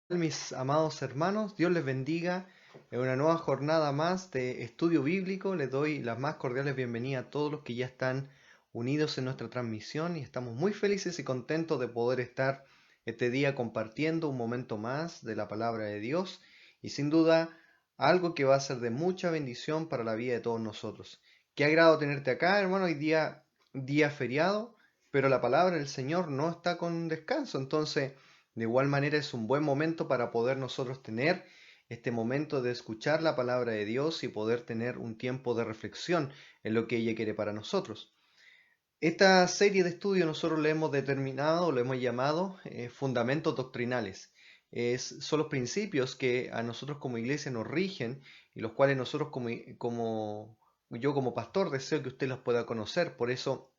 Mis amados hermanos, Dios les bendiga en una nueva jornada más de estudio bíblico. Les doy las más cordiales bienvenidas a todos los que ya están unidos en nuestra transmisión y estamos muy felices y contentos de poder estar este día compartiendo un momento más de la palabra de Dios y sin duda algo que va a ser de mucha bendición para la vida de todos nosotros. Qué agrado tenerte acá, hermano, hoy día feriado, pero la palabra del Señor no está con descanso, entonces de igual manera es un buen momento para poder nosotros tener este momento de escuchar la palabra de Dios y poder tener un tiempo de reflexión en lo que ella quiere para nosotros. Esta serie de estudios nosotros le hemos determinado, lo hemos llamado fundamentos doctrinales. Son los principios que a nosotros como iglesia nos rigen y los cuales nosotros yo como pastor deseo que usted los pueda conocer. Por eso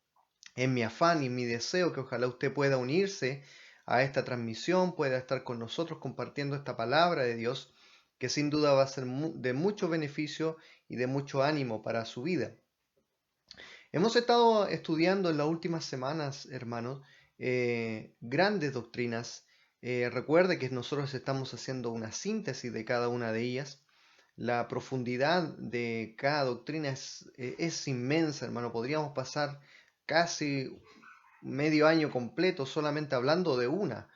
es mi afán y mi deseo que ojalá usted pueda unirse a esta transmisión, pueda estar con nosotros compartiendo esta palabra de Dios, que sin duda va a ser de mucho beneficio y de mucho ánimo para su vida. Hemos estado estudiando en las últimas semanas, hermanos, grandes doctrinas. Recuerde que nosotros estamos haciendo una síntesis de cada una de ellas. La profundidad de cada doctrina es inmensa, hermano. Podríamos pasar casi medio año completo solamente hablando de una.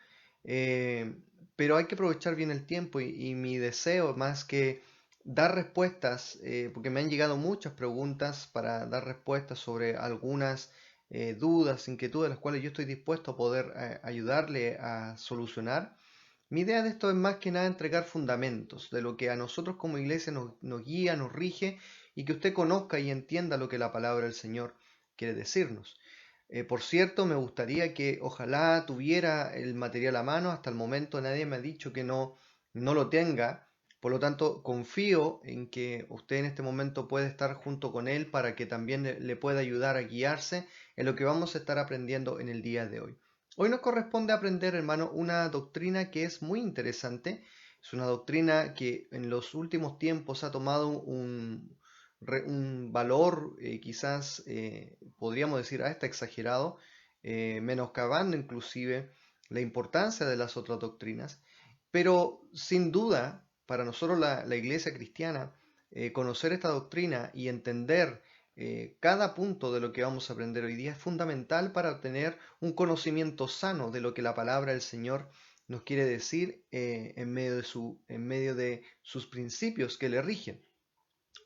Eh, pero hay que aprovechar bien el tiempo y mi deseo más que dar respuestas, porque me han llegado muchas preguntas para dar respuestas sobre algunas dudas, inquietudes, las cuales yo estoy dispuesto a poder ayudarle a solucionar. Mi idea de esto es más que nada entregar fundamentos de lo que a nosotros como iglesia nos guía, nos rige y que usted conozca y entienda lo que la palabra del Señor quiere decirnos. Por cierto, me gustaría que ojalá tuviera el material a mano. Hasta el momento nadie me ha dicho que no lo tenga. Por lo tanto, confío en que usted en este momento puede estar junto con él para que también le pueda ayudar a guiarse en lo que vamos a estar aprendiendo en el día de hoy. Hoy nos corresponde aprender, hermano, una doctrina que es muy interesante. Es una doctrina que en los últimos tiempos ha tomado un valor quizás podríamos decir hasta exagerado, menoscabando inclusive la importancia de las otras doctrinas, pero sin duda para nosotros la iglesia cristiana conocer esta doctrina y entender cada punto de lo que vamos a aprender hoy día es fundamental para tener un conocimiento sano de lo que la palabra del Señor nos quiere decir en medio de sus principios que le rigen.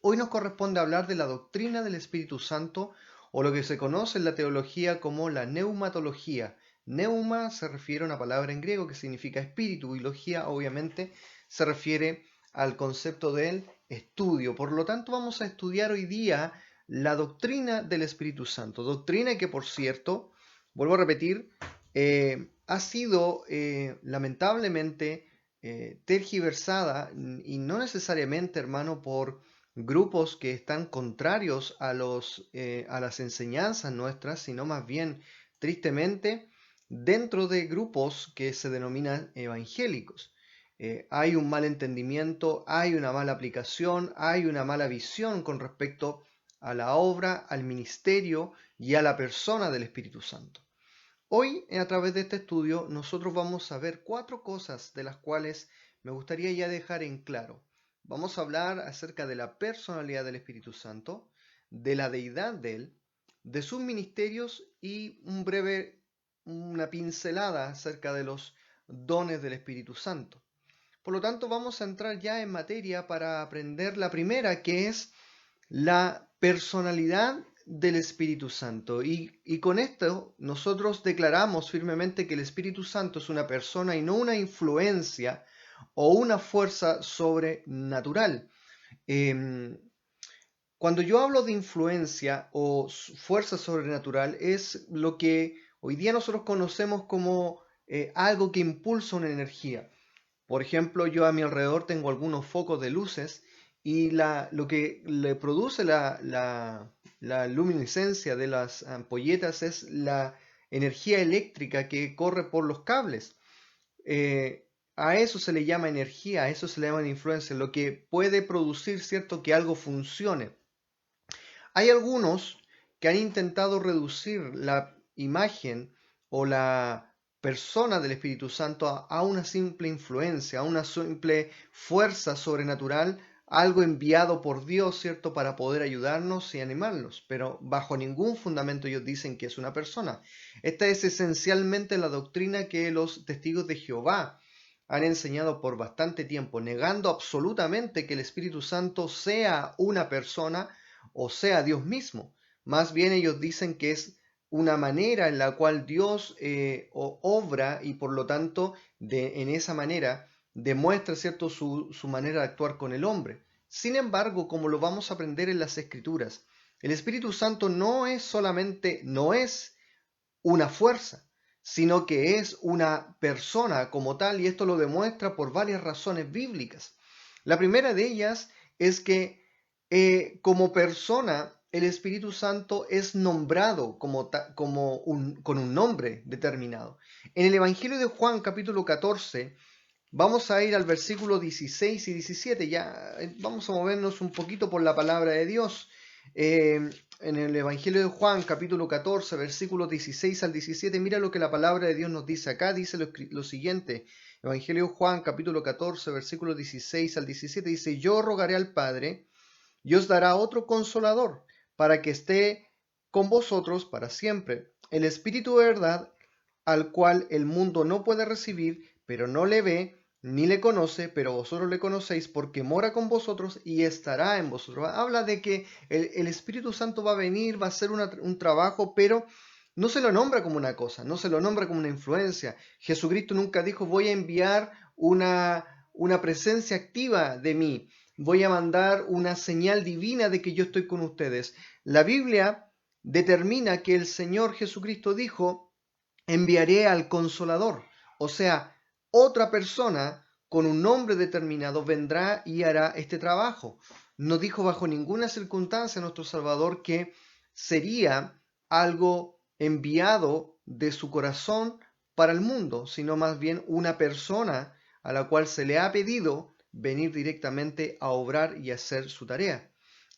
Hoy nos corresponde hablar de la doctrina del Espíritu Santo o lo que se conoce en la teología como la neumatología. Neuma se refiere a una palabra en griego que significa espíritu y logía obviamente se refiere al concepto del estudio. Por lo tanto vamos a estudiar hoy día la doctrina del Espíritu Santo. Doctrina que por cierto, vuelvo a repetir, ha sido lamentablemente tergiversada y no necesariamente, hermano, por grupos que están contrarios a las enseñanzas nuestras, sino más bien, tristemente, dentro de grupos que se denominan evangélicos. Hay un mal entendimiento, hay una mala aplicación, hay una mala visión con respecto a la obra, al ministerio y a la persona del Espíritu Santo. Hoy, a través de este estudio, nosotros vamos a ver cuatro cosas de las cuales me gustaría ya dejar en claro. Vamos a hablar acerca de la personalidad del Espíritu Santo, de la deidad de él, de sus ministerios y una pincelada acerca de los dones del Espíritu Santo. Por lo tanto, vamos a entrar ya en materia para aprender la primera, que es la personalidad del Espíritu Santo. Y con esto nosotros declaramos firmemente que el Espíritu Santo es una persona y no una influencia o una fuerza sobrenatural. Eh, Cuando yo hablo de influencia o fuerza sobrenatural es lo que hoy día nosotros conocemos como algo que impulsa una energía. Por ejemplo, yo a mi alrededor tengo algunos focos de luces y lo que le produce la luminiscencia de las ampolletas es la energía eléctrica que corre por los cables. A eso se le llama energía, a eso se le llama influencia, lo que puede producir, ¿cierto?, que algo funcione. Hay algunos que han intentado reducir la imagen o la persona del Espíritu Santo a una simple influencia, a una simple fuerza sobrenatural, algo enviado por Dios, ¿cierto?, para poder ayudarnos y animarnos, pero bajo ningún fundamento ellos dicen que es una persona. Esta es esencialmente la doctrina que los testigos de Jehová han enseñado por bastante tiempo, negando absolutamente que el Espíritu Santo sea una persona o sea Dios mismo. Más bien ellos dicen que es una manera en la cual Dios obra y por lo tanto en esa manera demuestra, ¿cierto?, su manera de actuar con el hombre. Sin embargo, como lo vamos a aprender en las Escrituras, el Espíritu Santo no es una fuerza, sino que es una persona como tal, y esto lo demuestra por varias razones bíblicas. La primera de ellas es que como persona el Espíritu Santo es nombrado con un nombre determinado. En el Evangelio de Juan capítulo 14 vamos a ir al versículo 16 y 17, ya vamos a movernos un poquito por la palabra de Dios. En el Evangelio de Juan, capítulo 14, versículos 16 al 17, mira lo que la palabra de Dios nos dice acá, dice lo siguiente, Evangelio de Juan, capítulo 14, versículos 16 al 17, dice, yo rogaré al Padre, y os dará otro consolador, para que esté con vosotros para siempre, el Espíritu de verdad, al cual el mundo no puede recibir, pero no le ve, ni le conoce, pero vosotros le conocéis porque mora con vosotros y estará en vosotros. Habla de que el Espíritu Santo va a venir, va a hacer un trabajo, pero no se lo nombra como una cosa, no se lo nombra como una influencia. Jesucristo nunca dijo, voy a enviar una presencia activa de mí, voy a mandar una señal divina de que yo estoy con ustedes. La Biblia determina que el Señor Jesucristo dijo, enviaré al Consolador, o sea, otra persona con un nombre determinado vendrá y hará este trabajo. No dijo bajo ninguna circunstancia nuestro Salvador que sería algo enviado de su corazón para el mundo, sino más bien una persona a la cual se le ha pedido venir directamente a obrar y hacer su tarea.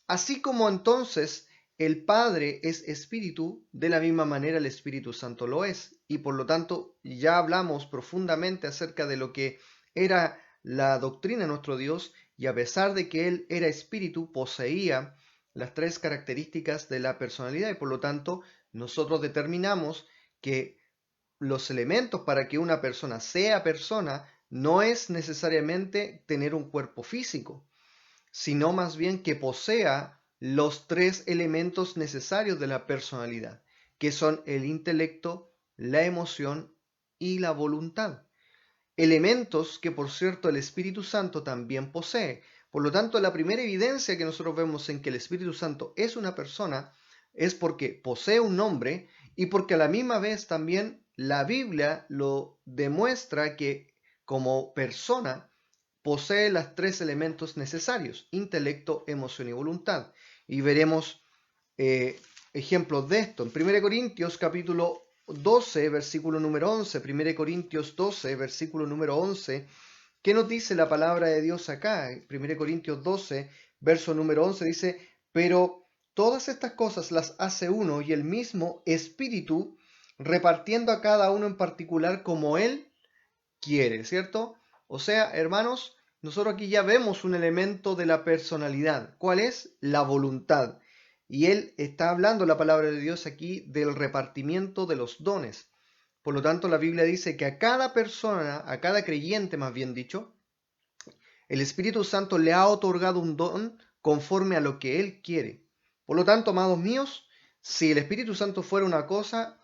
Así como entonces el Padre es Espíritu, de la misma manera el Espíritu Santo lo es. Y por lo tanto ya hablamos profundamente acerca de lo que era la doctrina de nuestro Dios, y a pesar de que Él era Espíritu, poseía las tres características de la personalidad, y por lo tanto nosotros determinamos que los elementos para que una persona sea persona no es necesariamente tener un cuerpo físico, sino más bien que posea los tres elementos necesarios de la personalidad, que son el intelecto, la emoción y la voluntad. Elementos que, por cierto, el Espíritu Santo también posee. Por lo tanto, la primera evidencia que nosotros vemos en que el Espíritu Santo es una persona es porque posee un nombre y porque a la misma vez también la Biblia lo demuestra que como persona posee los tres elementos necesarios, intelecto, emoción y voluntad. Y veremos ejemplos de esto. En 1 Corintios capítulo 12, versículo número 11, 1 Corintios 12, versículo número 11, ¿qué nos dice la palabra de Dios acá? 1 Corintios 12, verso número 11 dice, pero todas estas cosas las hace uno y el mismo Espíritu, repartiendo a cada uno en particular como Él quiere, ¿cierto? O sea, hermanos, nosotros aquí ya vemos un elemento de la personalidad. ¿Cuál es? La voluntad. Y él está hablando, la palabra de Dios aquí, del repartimiento de los dones. Por lo tanto, la Biblia dice que a cada persona, a cada creyente más bien dicho, el Espíritu Santo le ha otorgado un don conforme a lo que él quiere. Por lo tanto, amados míos, si el Espíritu Santo fuera una cosa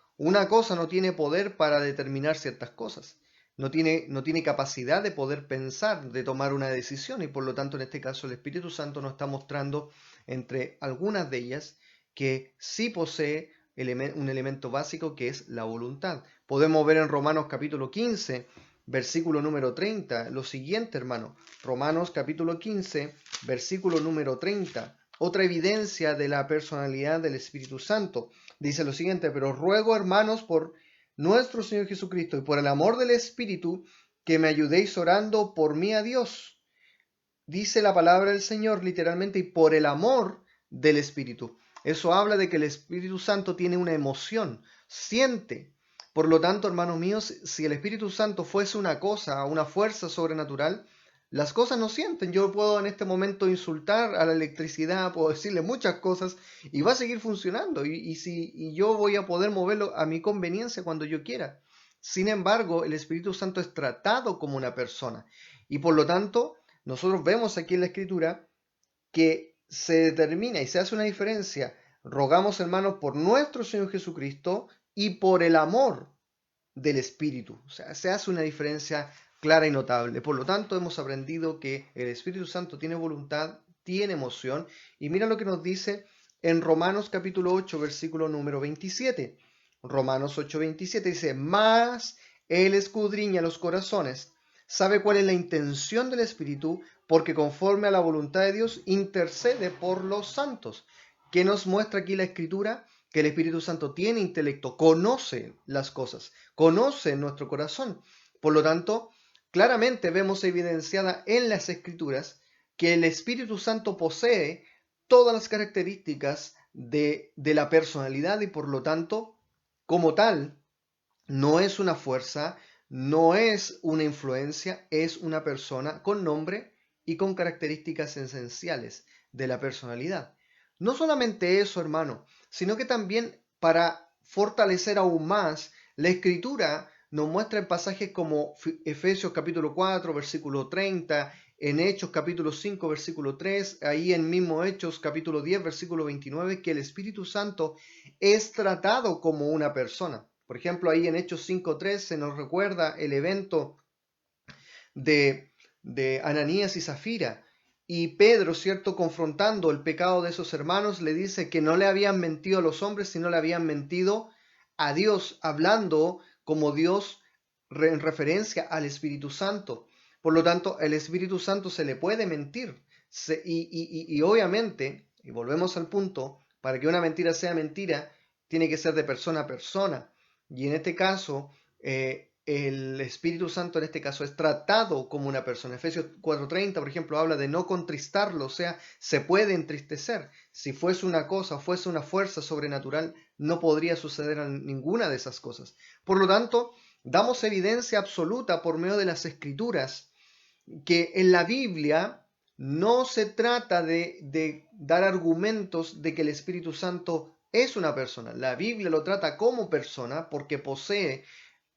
no tiene poder para determinar ciertas cosas. No tiene capacidad de poder pensar, de tomar una decisión, y por lo tanto en este caso el Espíritu Santo nos está mostrando entre algunas de ellas que sí posee un elemento básico que es la voluntad. Podemos ver en Romanos capítulo 15, versículo número 30, lo siguiente, hermano. Romanos capítulo 15, versículo número 30. Otra evidencia de la personalidad del Espíritu Santo. Dice lo siguiente, pero ruego, hermanos, por nuestro Señor Jesucristo y por el amor del Espíritu, que me ayudéis orando por mí a Dios. Dice la palabra del Señor literalmente, y por el amor del Espíritu. Eso habla de que el Espíritu Santo tiene una emoción, siente. Por lo tanto, hermanos míos, si el Espíritu Santo fuese una cosa, una fuerza sobrenatural, las cosas no sienten. Yo puedo en este momento insultar a la electricidad, puedo decirle muchas cosas y va a seguir funcionando. Y yo voy a poder moverlo a mi conveniencia cuando yo quiera. Sin embargo, el Espíritu Santo es tratado como una persona. Y por lo tanto, nosotros vemos aquí en la Escritura que se determina y se hace una diferencia. Rogamos, hermanos, por nuestro Señor Jesucristo y por el amor del Espíritu. O sea, se hace una diferencia clara y notable. Por lo tanto, hemos aprendido que el Espíritu Santo tiene voluntad, tiene emoción. Y mira lo que nos dice en Romanos capítulo 8, versículo número 27. Romanos 8, 27 dice, mas Él escudriña los corazones, sabe cuál es la intención del Espíritu, porque conforme a la voluntad de Dios intercede por los santos. ¿Qué nos muestra aquí la Escritura? Que el Espíritu Santo tiene intelecto, conoce las cosas, conoce nuestro corazón. Por lo tanto, claramente vemos evidenciada en las Escrituras que el Espíritu Santo posee todas las características de la personalidad y por lo tanto, como tal, no es una fuerza, no es una influencia, es una persona con nombre y con características esenciales de la personalidad. No solamente eso, hermano, sino que también para fortalecer aún más, la Escritura nos muestra en pasajes como Efesios capítulo 4, versículo 30, en Hechos capítulo 5, versículo 3, ahí en mismo Hechos capítulo 10, versículo 29, que el Espíritu Santo es tratado como una persona. Por ejemplo, ahí en Hechos 5.3 se nos recuerda el evento de Ananías y Zafira. Y Pedro, ¿cierto? Confrontando el pecado de esos hermanos, le dice que no le habían mentido a los hombres, sino le habían mentido a Dios, hablando como Dios en referencia al Espíritu Santo. Por lo tanto, el Espíritu Santo se le puede mentir. Y obviamente, y volvemos al punto, para que una mentira sea mentira, tiene que ser de persona a persona. Y en este caso, el Espíritu Santo en este caso es tratado como una persona. Efesios 4:30, por ejemplo, habla de no contristarlo, o sea, se puede entristecer. Si fuese una cosa, fuese una fuerza sobrenatural, no podría suceder ninguna de esas cosas. Por lo tanto, damos evidencia absoluta por medio de las Escrituras que en la Biblia no se trata de dar argumentos de que el Espíritu Santo es una persona. La Biblia lo trata como persona porque posee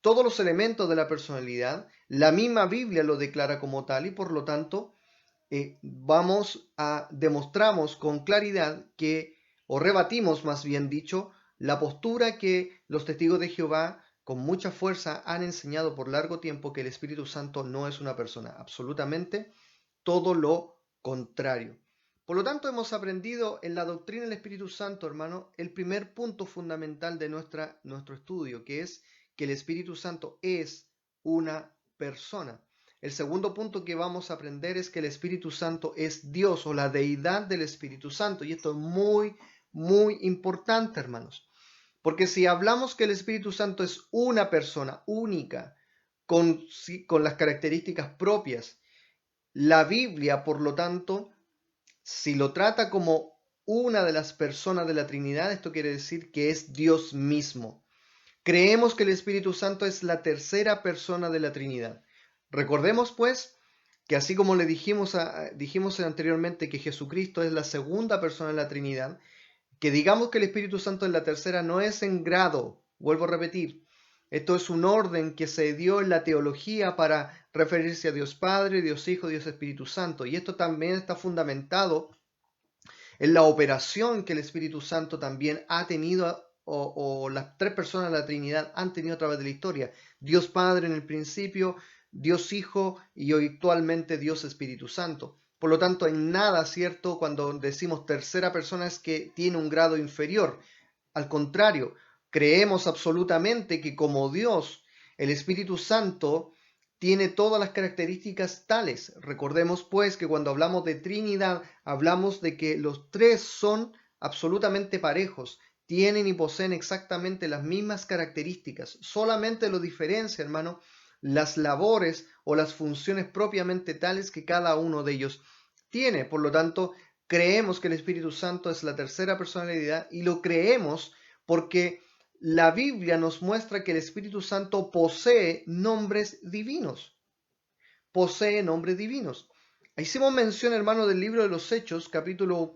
todos los elementos de la personalidad. La misma Biblia lo declara como tal y por lo tanto demostramos con claridad que, o rebatimos más bien dicho, la postura que los testigos de Jehová con mucha fuerza han enseñado por largo tiempo, que el Espíritu Santo no es una persona, absolutamente todo lo contrario. Por lo tanto, hemos aprendido en la doctrina del Espíritu Santo, hermano, el primer punto fundamental de nuestro estudio, que es que el Espíritu Santo es una persona. El segundo punto que vamos a aprender es que el Espíritu Santo es Dios, o la deidad del Espíritu Santo. Y esto es muy, muy importante, hermanos. Porque si hablamos que el Espíritu Santo es una persona única, con las características propias, la Biblia, por lo tanto, si lo trata como una de las personas de la Trinidad, esto quiere decir que es Dios mismo. Creemos que el Espíritu Santo es la tercera persona de la Trinidad. Recordemos, pues, que así como le dijimos anteriormente que Jesucristo es la segunda persona de la Trinidad, que digamos que el Espíritu Santo es la tercera no es en grado, vuelvo a repetir, esto es un orden que se dio en la teología para referirse a Dios Padre, Dios Hijo, Dios Espíritu Santo. Y esto también está fundamentado en la operación que el Espíritu Santo también ha tenido, o las tres personas de la Trinidad han tenido a través de la historia. Dios Padre en el principio, Dios Hijo y hoy actualmente Dios Espíritu Santo. Por lo tanto, en nada, ¿cierto? Cuando decimos tercera persona es que tiene un grado inferior. Al contrario, creemos absolutamente que como Dios, el Espíritu Santo tiene todas las características tales. Recordemos pues que cuando hablamos de Trinidad, hablamos de que los tres son absolutamente parejos, tienen y poseen exactamente las mismas características. Solamente lo diferencia, hermano, las labores o las funciones propiamente tales que cada uno de ellos tiene. Por lo tanto, creemos que el Espíritu Santo es la tercera personalidad y lo creemos porque la Biblia nos muestra que el Espíritu Santo posee nombres divinos. Posee nombres divinos. Hicimos mención, hermano, del libro de los Hechos, capítulo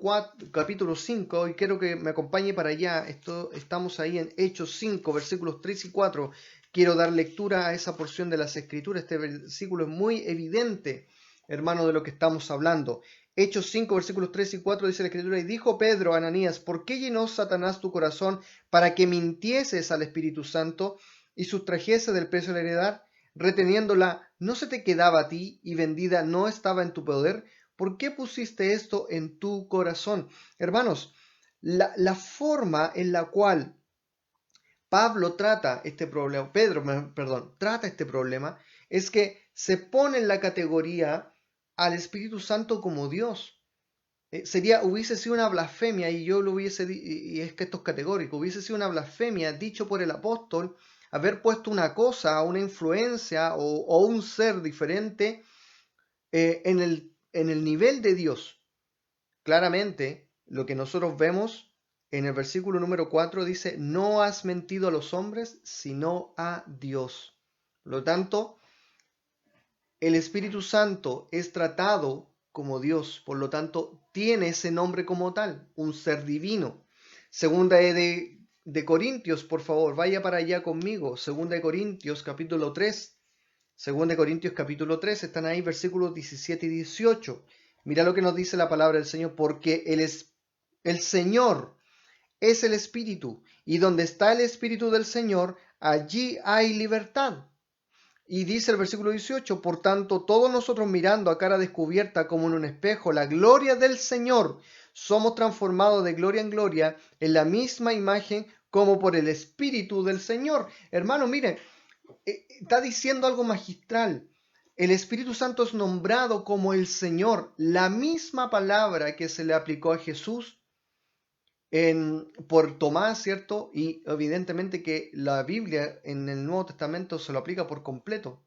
5, y quiero que me acompañe para allá. Estamos ahí en Hechos 5, versículos 3 y 4. Quiero dar lectura a esa porción de las Escrituras. Este versículo es muy evidente, hermano, de lo que estamos hablando. Hechos 5, versículos 3 y 4 dice la Escritura: y dijo Pedro a Ananías: ¿por qué llenó Satanás tu corazón para que mintieses al Espíritu Santo y sustrajese del precio de la heredad? Reteniéndola, ¿no se te quedaba a ti, y vendida no estaba en tu poder? ¿Por qué pusiste esto en tu corazón? Hermanos, la forma en la cual Pedro trata este problema, es que se pone en la categoría al Espíritu Santo como Dios. Hubiese sido una blasfemia, y yo lo hubiese, y es que esto es categórico, hubiese sido una blasfemia dicho por el apóstol haber puesto una cosa, una influencia o un ser diferente en el nivel de Dios. Claramente, lo que nosotros vemos en el versículo número 4 dice: no has mentido a los hombres, sino a Dios. Por lo tanto, el Espíritu Santo es tratado como Dios, por lo tanto, tiene ese nombre como tal, un ser divino. Segunda de Corintios, por favor, vaya para allá conmigo. Segunda de Corintios, capítulo 3. Segunda de Corintios, capítulo 3, están ahí versículos 17 y 18. Mira lo que nos dice la palabra del Señor: porque el Señor es el Espíritu, y donde está el Espíritu del Señor, allí hay libertad. Y dice el versículo 18: por tanto, todos nosotros, mirando a cara descubierta como en un espejo la gloria del Señor, somos transformados de gloria en gloria en la misma imagen como por el Espíritu del Señor. Hermano, miren, está diciendo algo magistral. El Espíritu Santo es nombrado como el Señor, la misma palabra que se le aplicó a Jesús por Tomás, ¿cierto? Y evidentemente que la Biblia en el Nuevo Testamento se lo aplica por completo.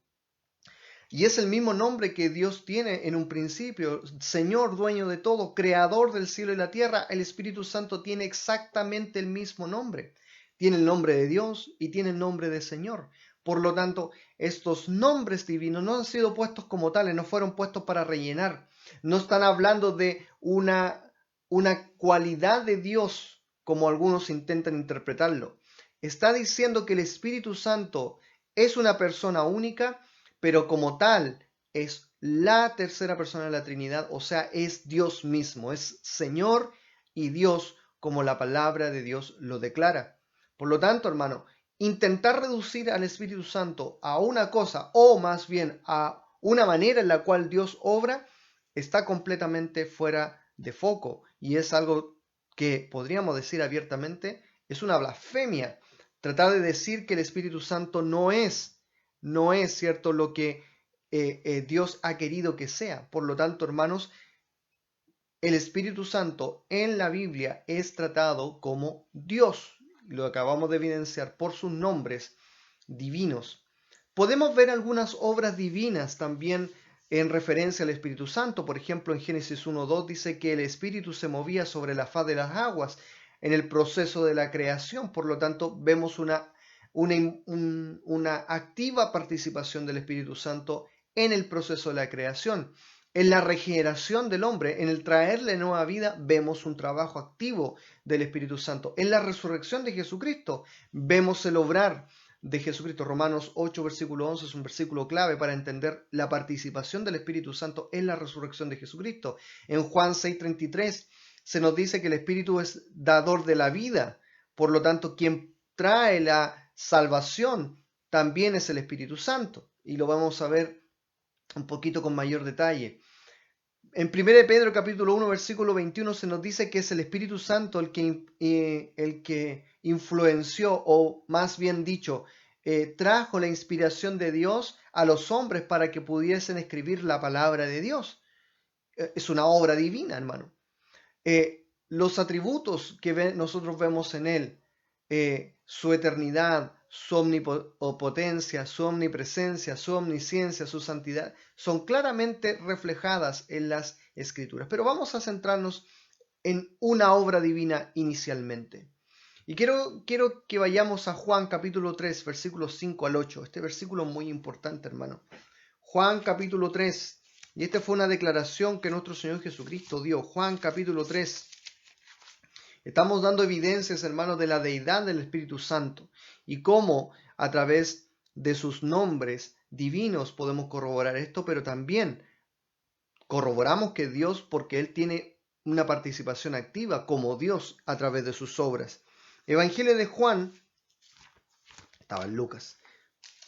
Y es el mismo nombre que Dios tiene en un principio: Señor, dueño de todo, creador del cielo y la tierra. El Espíritu Santo tiene exactamente el mismo nombre. Tiene el nombre de Dios y tiene el nombre de Señor. Por lo tanto, estos nombres divinos no han sido puestos como tales, no fueron puestos para rellenar. No están hablando de una cualidad de Dios como algunos intentan interpretarlo. Está diciendo que el Espíritu Santo es una persona única, pero como tal es la tercera persona de la Trinidad, o sea, es Dios mismo, es Señor y Dios, como la palabra de Dios lo declara. Por lo tanto, hermano, intentar reducir al Espíritu Santo a una cosa, o más bien a una manera en la cual Dios obra, está completamente fuera de foco, y es algo que podríamos decir abiertamente, es una blasfemia. Tratar de decir que el Espíritu Santo no es cierto lo que Dios ha querido que sea. Por lo tanto, hermanos, el Espíritu Santo en la Biblia es tratado como Dios. Lo acabamos de evidenciar por sus nombres divinos. Podemos ver algunas obras divinas también en referencia al Espíritu Santo. Por ejemplo, en Génesis 1:2 dice que el Espíritu se movía sobre la faz de las aguas en el proceso de la creación. Por lo tanto, vemos una activa participación del Espíritu Santo en el proceso de la creación. En la regeneración del hombre, en el traerle nueva vida, vemos un trabajo activo del Espíritu Santo. En la resurrección de Jesucristo, vemos el obrar de Jesucristo. Romanos 8, versículo 11 es un versículo clave para entender la participación del Espíritu Santo en la resurrección de Jesucristo. En Juan 6:33 se nos dice que el Espíritu es dador de la vida. Por lo tanto, quien trae la salvación también es el Espíritu Santo. Y lo vamos a ver un poquito con mayor detalle. En 1 Pedro capítulo 1 versículo 21 se nos dice que es el Espíritu Santo el que influenció, o más bien dicho, trajo la inspiración de Dios a los hombres para que pudiesen escribir la palabra de Dios. Es una obra divina, hermano. Los atributos que nosotros vemos en él, su eternidad, su omnipotencia, su omnipresencia, su omnisciencia, su santidad, son claramente reflejadas en las Escrituras. Pero vamos a centrarnos en una obra divina inicialmente. Y quiero que vayamos a Juan capítulo 3, versículos 5 al 8. Este versículo es muy importante, hermano. Juan capítulo 3. Y esta fue una declaración que nuestro Señor Jesucristo dio. Juan capítulo 3. Estamos dando evidencias, hermanos, de la deidad del Espíritu Santo y cómo a través de sus nombres divinos podemos corroborar esto, pero también corroboramos que Dios, porque Él tiene una participación activa como Dios a través de sus obras. Evangelio de Juan, estaba en Lucas,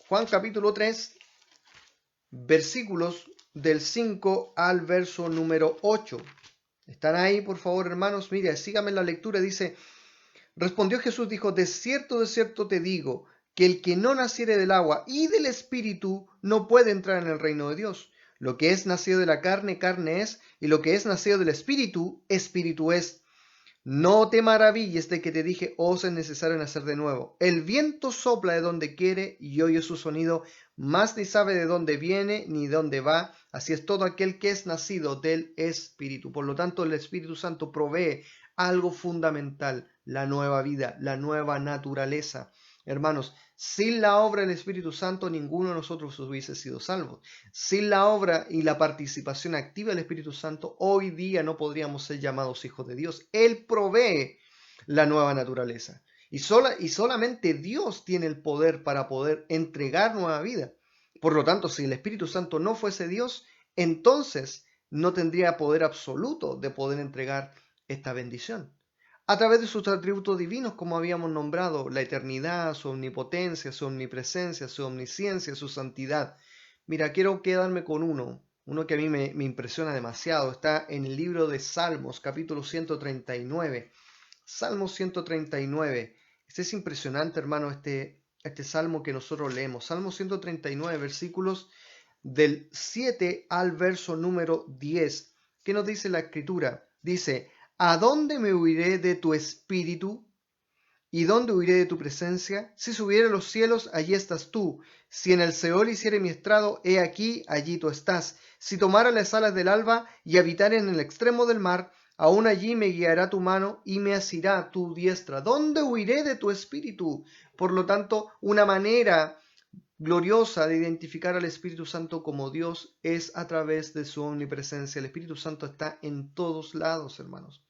Juan capítulo 3, versículos del 5 al verso número 8. ¿Están ahí, por favor, hermanos? Mire, síganme en la lectura. Dice, respondió Jesús, dijo, de cierto te digo, que el que no naciere del agua y del Espíritu no puede entrar en el reino de Dios. Lo que es nacido de la carne, carne es, y lo que es nacido del Espíritu, Espíritu es. No te maravilles de que te dije, os es necesario nacer de nuevo. El viento sopla de donde quiere y oye su sonido, mas ni sabe de dónde viene ni de dónde va. Así es todo aquel que es nacido del Espíritu. Por lo tanto, el Espíritu Santo provee algo fundamental, la nueva vida, la nueva naturaleza. Hermanos, sin la obra del Espíritu Santo, ninguno de nosotros hubiese sido salvo. Sin la obra y la participación activa del Espíritu Santo, hoy día no podríamos ser llamados hijos de Dios. Él provee la nueva naturaleza. Y solamente Dios tiene el poder para poder entregar nueva vida. Por lo tanto, si el Espíritu Santo no fuese Dios, entonces no tendría poder absoluto de poder entregar esta bendición. A través de sus atributos divinos, como habíamos nombrado, la eternidad, su omnipotencia, su omnipresencia, su omnisciencia, su santidad. Mira, quiero quedarme con uno que a mí me impresiona demasiado. Está en el libro de Salmos, capítulo 139. Salmos 139. Este es impresionante, hermano, este salmo que nosotros leemos. Salmo 139, versículos del 7 al verso número 10. ¿Qué nos dice la escritura? Dice, ¿a dónde me huiré de tu espíritu? ¿Y dónde huiré de tu presencia? Si subiere a los cielos, allí estás tú. Si en el Seol hiciere mi estrado, he aquí, allí tú estás. Si tomara las alas del alba y habitare en el extremo del mar, aún allí me guiará tu mano y me asirá tu diestra. ¿Dónde huiré de tu espíritu? Por lo tanto, una manera gloriosa de identificar al Espíritu Santo como Dios es a través de su omnipresencia. El Espíritu Santo está en todos lados, hermanos.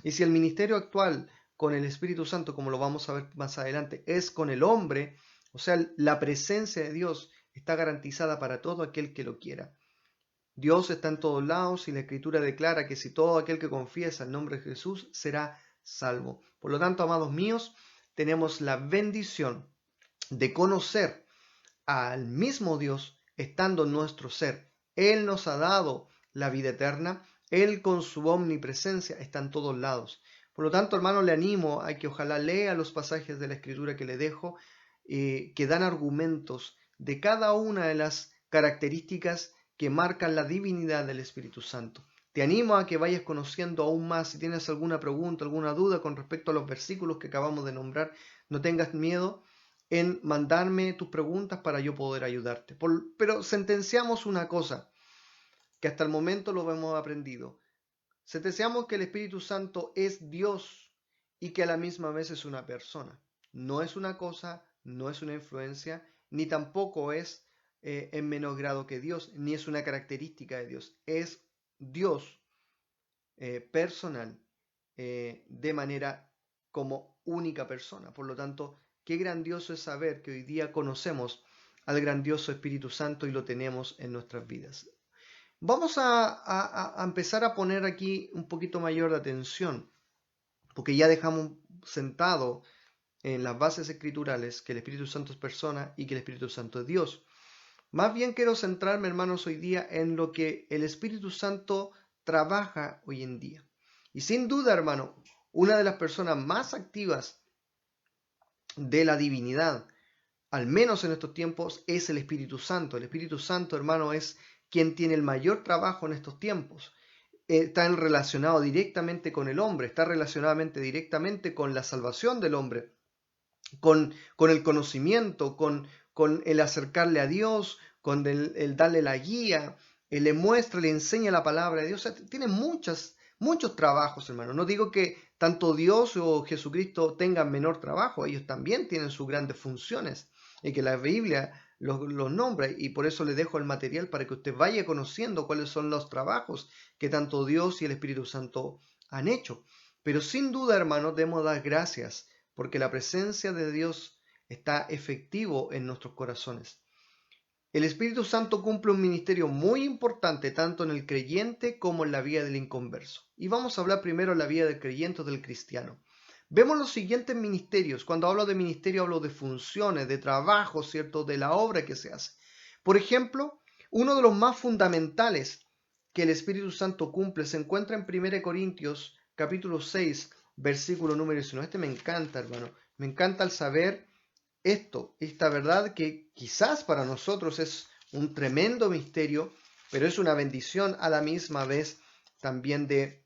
Y si el ministerio actual con el Espíritu Santo, como lo vamos a ver más adelante, es con el hombre, o sea, la presencia de Dios está garantizada para todo aquel que lo quiera. Dios está en todos lados y la Escritura declara que si todo aquel que confiesa el nombre de Jesús será salvo. Por lo tanto, amados míos, tenemos la bendición de conocer al mismo Dios estando en nuestro ser. Él nos ha dado la vida eterna. Él con su omnipresencia está en todos lados. Por lo tanto, hermano, le animo a que ojalá lea los pasajes de la Escritura que le dejo, que dan argumentos de cada una de las características que marcan la divinidad del Espíritu Santo. Te animo a que vayas conociendo aún más. Si tienes alguna pregunta, alguna duda con respecto a los versículos que acabamos de nombrar, no tengas miedo en mandarme tus preguntas para yo poder ayudarte. Pero sentenciamos una cosa, que hasta el momento lo hemos aprendido. Sentenciamos que el Espíritu Santo es Dios y que a la misma vez es una persona. No es una cosa, no es una influencia, ni tampoco es en menos grado que Dios, ni es una característica de Dios. Es Dios personal, de manera como única persona. Por lo tanto, qué grandioso es saber que hoy día conocemos al grandioso Espíritu Santo y lo tenemos en nuestras vidas. Vamos a empezar a poner aquí un poquito mayor de atención, porque ya dejamos sentado en las bases escriturales que el Espíritu Santo es persona y que el Espíritu Santo es Dios. Más bien quiero centrarme, hermanos, hoy día en lo que el Espíritu Santo trabaja hoy en día. Y sin duda, hermano, una de las personas más activas de la divinidad, al menos en estos tiempos, es el Espíritu Santo. El Espíritu Santo, hermano, es quien tiene el mayor trabajo en estos tiempos. Está relacionado directamente con el hombre, está relacionado directamente con la salvación del hombre, con el conocimiento, con el acercarle a Dios, con el darle la guía, le muestra, le enseña la palabra de Dios. O sea, tiene muchos trabajos, hermano. No digo que tanto Dios o Jesucristo tengan menor trabajo, ellos también tienen sus grandes funciones y que la Biblia los nombra, y por eso le dejo el material para que usted vaya conociendo cuáles son los trabajos que tanto Dios y el Espíritu Santo han hecho. Pero sin duda, hermanos, debemos dar gracias porque la presencia de Dios está efectivo en nuestros corazones. El Espíritu Santo cumple un ministerio muy importante tanto en el creyente como en la vida del inconverso. Y vamos a hablar primero de la vida del creyente o del cristiano. Vemos los siguientes ministerios. Cuando hablo de ministerio hablo de funciones, de trabajo, ¿cierto? De la obra que se hace. Por ejemplo, uno de los más fundamentales que el Espíritu Santo cumple se encuentra en 1 Corintios capítulo 6, versículo número 19. Este me encanta, hermano. Me encanta el saber esta verdad que quizás para nosotros es un tremendo misterio, pero es una bendición a la misma vez también de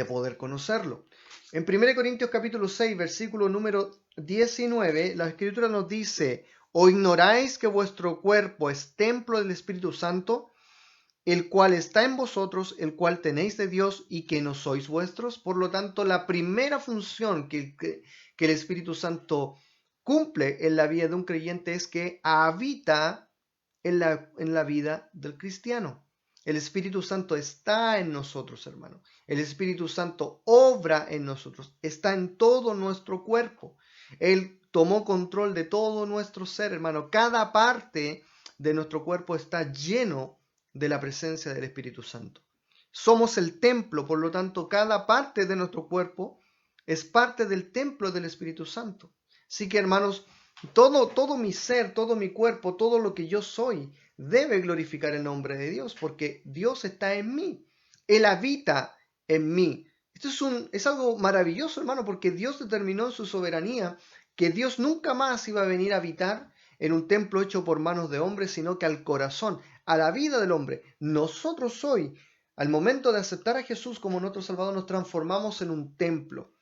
poder conocerlo. En 1 Corintios capítulo 6, versículo número 19, la Escritura nos dice: ¿O ignoráis que vuestro cuerpo es templo del Espíritu Santo, el cual está en vosotros, el cual tenéis de Dios y que no sois vuestros? Por lo tanto, la primera función que el Espíritu Santo cumple en la vida de un creyente es que habita en la vida del cristiano. El Espíritu Santo está en nosotros, hermano. El Espíritu Santo obra en nosotros, está en todo nuestro cuerpo. Él tomó control de todo nuestro ser, hermano. Cada parte de nuestro cuerpo está lleno de la presencia del Espíritu Santo. Somos el templo, por lo tanto, cada parte de nuestro cuerpo es parte del templo del Espíritu Santo. Así que, hermanos, todo mi ser, todo mi cuerpo, todo lo que yo soy, debe glorificar el nombre de Dios, porque Dios está en mí. Él habita en mí. Esto es algo maravilloso, hermano, porque Dios determinó en su soberanía que Dios nunca más iba a venir a habitar en un templo hecho por manos de hombres, sino que al corazón, a la vida del hombre. Nosotros hoy, al momento de aceptar a Jesús como nuestro Salvador, nos transformamos en un templo.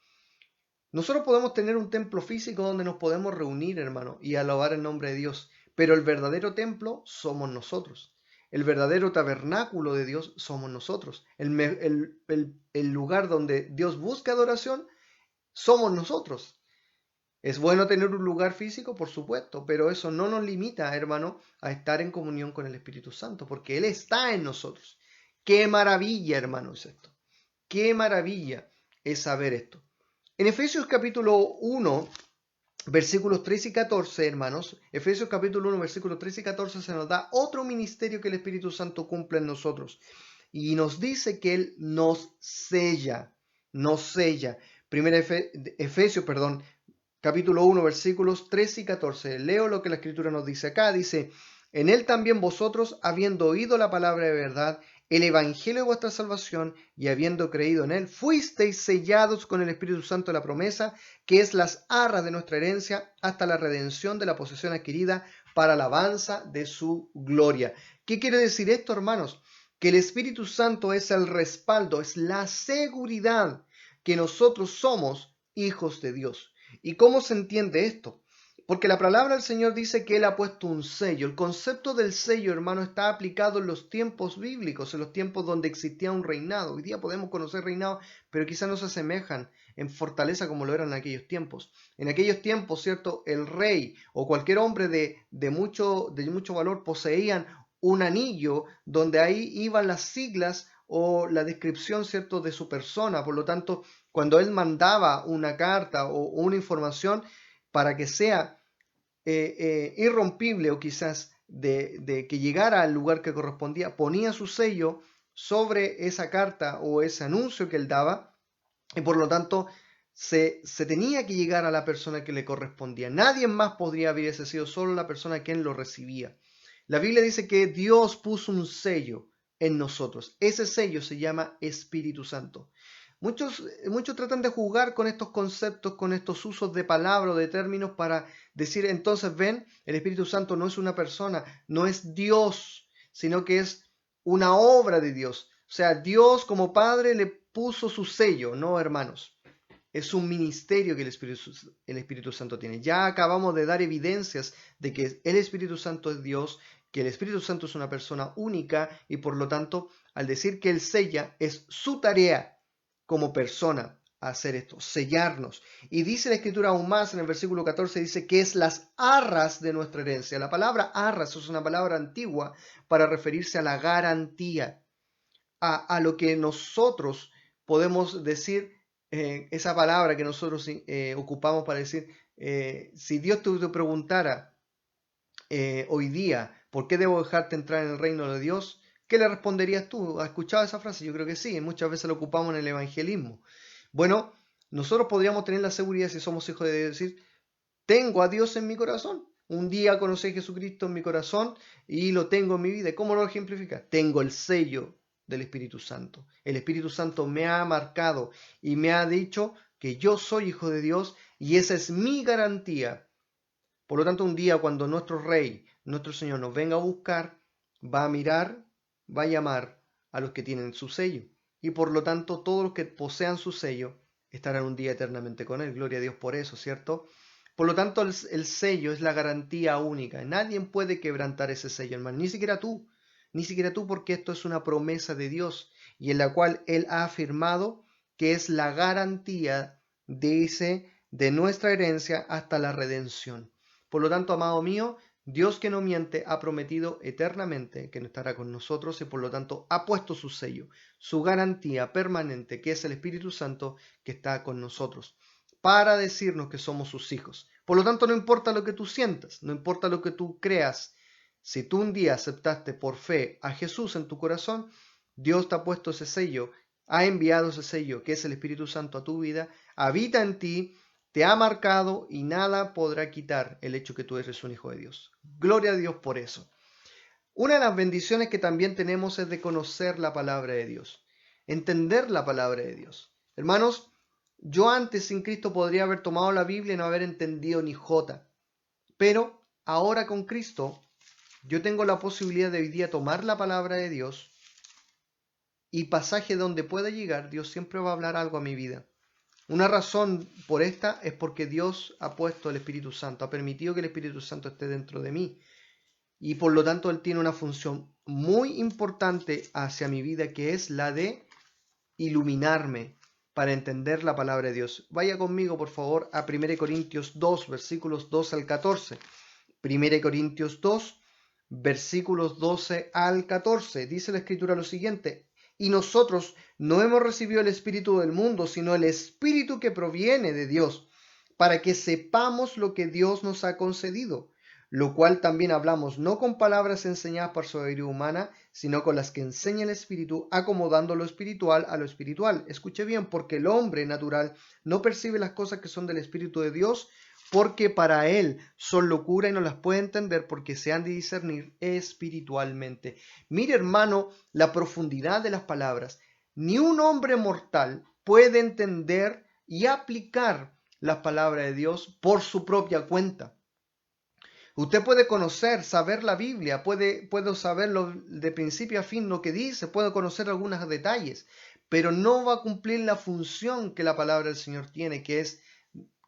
Nosotros podemos tener un templo físico donde nos podemos reunir, hermano, y alabar el nombre de Dios, pero el verdadero templo somos nosotros. El verdadero tabernáculo de Dios somos nosotros. El lugar donde Dios busca adoración somos nosotros. Es bueno tener un lugar físico, por supuesto, pero eso no nos limita, hermano, a estar en comunión con el Espíritu Santo, porque Él está en nosotros. ¡Qué maravilla, hermano, es esto! ¡Qué maravilla es saber esto! En Efesios capítulo 1, versículos 13 y 14, hermanos, Efesios capítulo 1, versículos 13 y 14 se nos da otro ministerio que el Espíritu Santo cumple en nosotros. Y nos dice que Él nos sella. Efesios, capítulo 1, versículos 13 y 14. Leo lo que la Escritura nos dice acá. Dice: en Él también vosotros, habiendo oído la palabra de verdad, el evangelio de vuestra salvación, y habiendo creído en Él, fuisteis sellados con el Espíritu Santo de la promesa, que es las arras de nuestra herencia, hasta la redención de la posesión adquirida para alabanza de su gloria. ¿Qué quiere decir esto, hermanos? Que el Espíritu Santo es el respaldo, es la seguridad que nosotros somos hijos de Dios. ¿Y cómo se entiende esto? Porque la palabra del Señor dice que Él ha puesto un sello. El concepto del sello, hermano, está aplicado en los tiempos bíblicos, en los tiempos donde existía un reinado. Hoy día podemos conocer reinados, pero quizás no se asemejan en fortaleza como lo eran en aquellos tiempos. En aquellos tiempos, ¿cierto? El rey o cualquier hombre de mucho valor poseían un anillo donde ahí iban las siglas o la descripción, ¿cierto?, de su persona. Por lo tanto, cuando él mandaba una carta o una información, para que sea irrompible o quizás de que llegara al lugar que correspondía, ponía su sello sobre esa carta o ese anuncio que él daba, y por lo tanto se tenía que llegar a la persona que le correspondía. Nadie más podría haber sido, solo la persona quien lo recibía. La Biblia dice que Dios puso un sello en nosotros. Ese sello se llama Espíritu Santo. Muchos tratan de jugar con estos conceptos, con estos usos de palabras o de términos para decir, entonces ven, el Espíritu Santo no es una persona, no es Dios, sino que es una obra de Dios. O sea, Dios como Padre le puso su sello, no, hermanos. Es un ministerio que el Espíritu Santo tiene. Ya acabamos de dar evidencias de que el Espíritu Santo es Dios, que el Espíritu Santo es una persona única y por lo tanto, al decir que Él sella, es su tarea como persona a hacer esto, sellarnos. Y dice la Escritura aún más en el versículo 14, dice que es las arras de nuestra herencia. La palabra arras es una palabra antigua para referirse a la garantía, a lo que nosotros podemos decir, esa palabra que nosotros ocupamos para decir, si Dios te preguntara hoy día, ¿por qué debo dejarte entrar en el reino de Dios? ¿Qué le responderías tú? ¿Has escuchado esa frase? Yo creo que sí, muchas veces la ocupamos en el evangelismo. Bueno, nosotros podríamos tener la seguridad, si somos hijos de Dios, decir, tengo a Dios en mi corazón. Un día conocí a Jesucristo en mi corazón y lo tengo en mi vida. ¿Y cómo lo ejemplifica? Tengo el sello del Espíritu Santo. El Espíritu Santo me ha marcado y me ha dicho que yo soy hijo de Dios y esa es mi garantía. Por lo tanto, un día cuando nuestro Rey, nuestro Señor nos venga a buscar, va a mirar, va a llamar a los que tienen su sello. Y por lo tanto, todos los que posean su sello estarán un día eternamente con Él. Gloria a Dios por eso, ¿cierto? Por lo tanto, el sello es la garantía única. Nadie puede quebrantar ese sello, hermano. Ni siquiera tú. Ni siquiera tú, porque esto es una promesa de Dios y en la cual Él ha afirmado que es la garantía de nuestra herencia hasta la redención. Por lo tanto, amado mío, Dios que no miente ha prometido eternamente que no estará con nosotros y por lo tanto ha puesto su sello, su garantía permanente, que es el Espíritu Santo que está con nosotros, para decirnos que somos sus hijos. Por lo tanto, no importa lo que tú sientas, no importa lo que tú creas, si tú un día aceptaste por fe a Jesús en tu corazón, Dios te ha puesto ese sello, ha enviado ese sello, que es el Espíritu Santo a tu vida, habita en ti, te ha marcado y nada podrá quitar el hecho que tú eres un hijo de Dios. Gloria a Dios por eso. Una de las bendiciones que también tenemos es de conocer la palabra de Dios, entender la palabra de Dios. Hermanos, yo antes sin Cristo podría haber tomado la Biblia y no haber entendido ni jota, pero ahora con Cristo yo tengo la posibilidad de hoy día tomar la palabra de Dios y pasaje donde pueda llegar, Dios siempre va a hablar algo a mi vida. Una razón por esta es porque Dios ha puesto el Espíritu Santo, ha permitido que el Espíritu Santo esté dentro de mí. Y por lo tanto Él tiene una función muy importante hacia mi vida, que es la de iluminarme para entender la palabra de Dios. Vaya conmigo, por favor, a 1 Corintios 2, versículos 12 al 14. 1 Corintios 2, versículos 12 al 14. Dice la Escritura lo siguiente: y nosotros no hemos recibido el espíritu del mundo, sino el espíritu que proviene de Dios, para que sepamos lo que Dios nos ha concedido, lo cual también hablamos no con palabras enseñadas por sabiduría humana, sino con las que enseña el espíritu, acomodando lo espiritual a lo espiritual. Escuche bien, porque el hombre natural no percibe las cosas que son del espíritu de Dios, porque para él son locura y no las puede entender porque se han de discernir espiritualmente. Mire, hermano, la profundidad de las palabras. Ni un hombre mortal puede entender y aplicar las palabras de Dios por su propia cuenta. Usted puede conocer, saber la Biblia, puede saberlo de principio a fin lo que dice, puede conocer algunos detalles, pero no va a cumplir la función que la palabra del Señor tiene, que es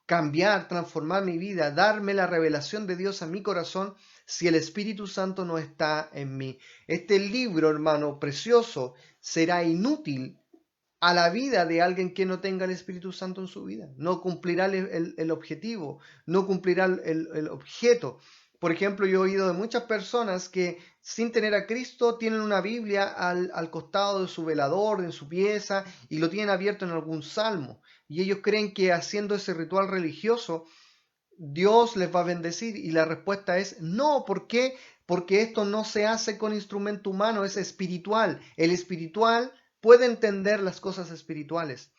cambiar, transformar mi vida, darme la revelación de Dios a mi corazón si el Espíritu Santo no está en mí. Este libro, hermano, precioso, será inútil a la vida de alguien que no tenga el Espíritu Santo en su vida. No cumplirá el objetivo, no cumplirá el objeto. Por ejemplo, yo he oído de muchas personas que sin tener a Cristo tienen una Biblia al costado de su velador, en su pieza, y lo tienen abierto en algún salmo. Y ellos creen que haciendo ese ritual religioso, Dios les va a bendecir. Y la respuesta es no. ¿Por qué? Porque esto no se hace con instrumento humano, es espiritual. El espiritual puede entender las cosas espirituales.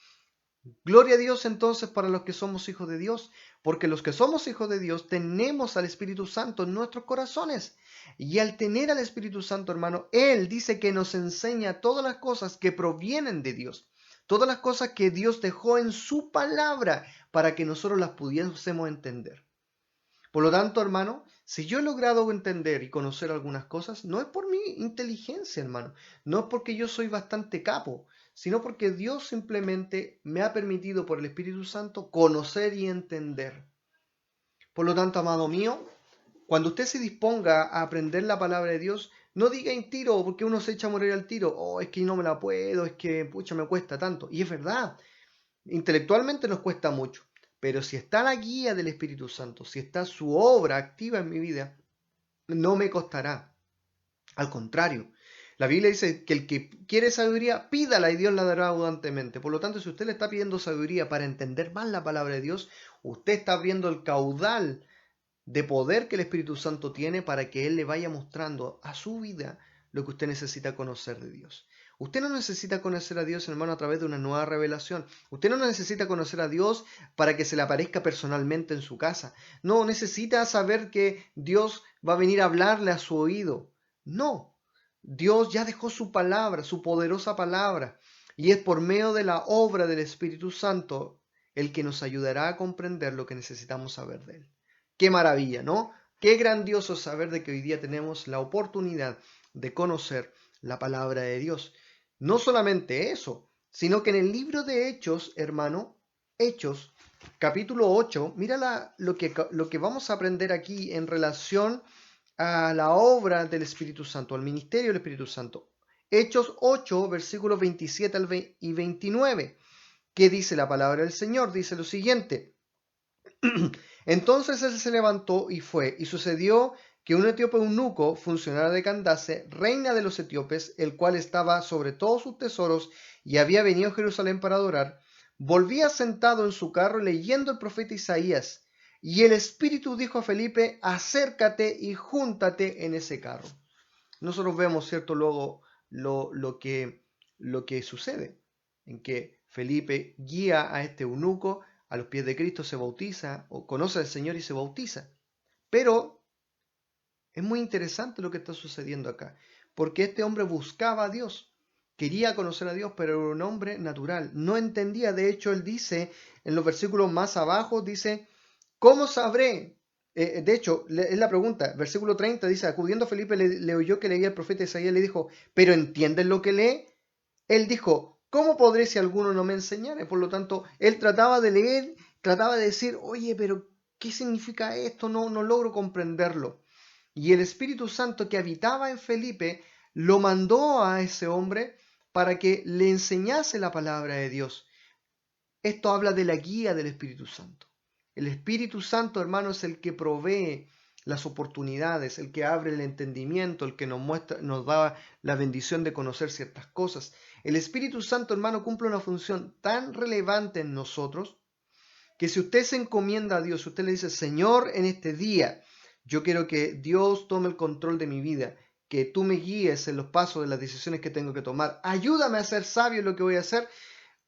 Gloria a Dios entonces para los que somos hijos de Dios, porque los que somos hijos de Dios tenemos al Espíritu Santo en nuestros corazones. Y al tener al Espíritu Santo, hermano, Él dice que nos enseña todas las cosas que provienen de Dios, todas las cosas que Dios dejó en su palabra para que nosotros las pudiésemos entender. Por lo tanto, hermano, si yo he logrado entender y conocer algunas cosas, no es por mi inteligencia, hermano, no es porque yo soy bastante capo, sino porque Dios simplemente me ha permitido por el Espíritu Santo conocer y entender. Por lo tanto, amado mío, cuando usted se disponga a aprender la palabra de Dios, no diga en tiro, porque uno se echa a morir al tiro, oh, es que no me la puedo, es que, pucha, me cuesta tanto. Y es verdad, Intelectualmente nos cuesta mucho, pero si está la guía del Espíritu Santo, si está su obra activa en mi vida, no me costará. Al contrario, la Biblia dice que el que quiere sabiduría, pídala y Dios la dará abundantemente. Por lo tanto, si usted le está pidiendo sabiduría para entender más la palabra de Dios, usted está abriendo el caudal de poder que el Espíritu Santo tiene para que Él le vaya mostrando a su vida lo que usted necesita conocer de Dios. Usted no necesita conocer a Dios, hermano, a través de una nueva revelación. Usted no necesita conocer a Dios para que se le aparezca personalmente en su casa. No necesita saber que Dios va a venir a hablarle a su oído. No. Dios ya dejó su palabra, su poderosa palabra. Y es por medio de la obra del Espíritu Santo el que nos ayudará a comprender lo que necesitamos saber de Él. Qué maravilla, ¿no? Qué grandioso saber de que hoy día tenemos la oportunidad de conocer la palabra de Dios. No solamente eso, sino que en el libro de Hechos, hermano, Hechos, capítulo 8, mira lo que vamos a aprender aquí en relación a la obra del Espíritu Santo, al ministerio del Espíritu Santo. Hechos 8, versículos 27 y 29. ¿Qué dice la palabra del Señor? Dice lo siguiente. Entonces él se levantó y fue, y sucedió que un etíope eunuco, funcionario de Candace, reina de los etíopes, el cual estaba sobre todos sus tesoros y había venido a Jerusalén para adorar, volvía sentado en su carro leyendo el profeta Isaías, y el Espíritu dijo a Felipe, acércate y júntate en ese carro. Nosotros vemos, ¿cierto?, luego lo que sucede, en que Felipe guía a este eunuco a los pies de Cristo, se bautiza, o conoce al Señor y se bautiza. Pero es muy interesante lo que está sucediendo acá, porque este hombre buscaba a Dios, quería conocer a Dios, pero era un hombre natural, no entendía. De hecho, él dice, en los versículos más abajo, dice, ¿cómo sabré? De hecho, es la pregunta, versículo 30 dice, acudiendo Felipe le oyó que leía el profeta Isaías, le dijo, ¿pero entiendes lo que lee? Él dijo, ¿cómo podré si alguno no me enseñare? Por lo tanto, él trataba de leer, trataba de decir, oye, pero ¿qué significa esto? No logro comprenderlo. Y el Espíritu Santo que habitaba en Felipe lo mandó a ese hombre para que le enseñase la palabra de Dios. Esto habla de la guía del Espíritu Santo. El Espíritu Santo, hermano, es el que provee las oportunidades, el que abre el entendimiento, el que nos muestra, nos da la bendición de conocer ciertas cosas. El Espíritu Santo, hermano, cumple una función tan relevante en nosotros que si usted se encomienda a Dios, si usted le dice, Señor, en este día, yo quiero que Dios tome el control de mi vida, que tú me guíes en los pasos de las decisiones que tengo que tomar, ayúdame a ser sabio en lo que voy a hacer,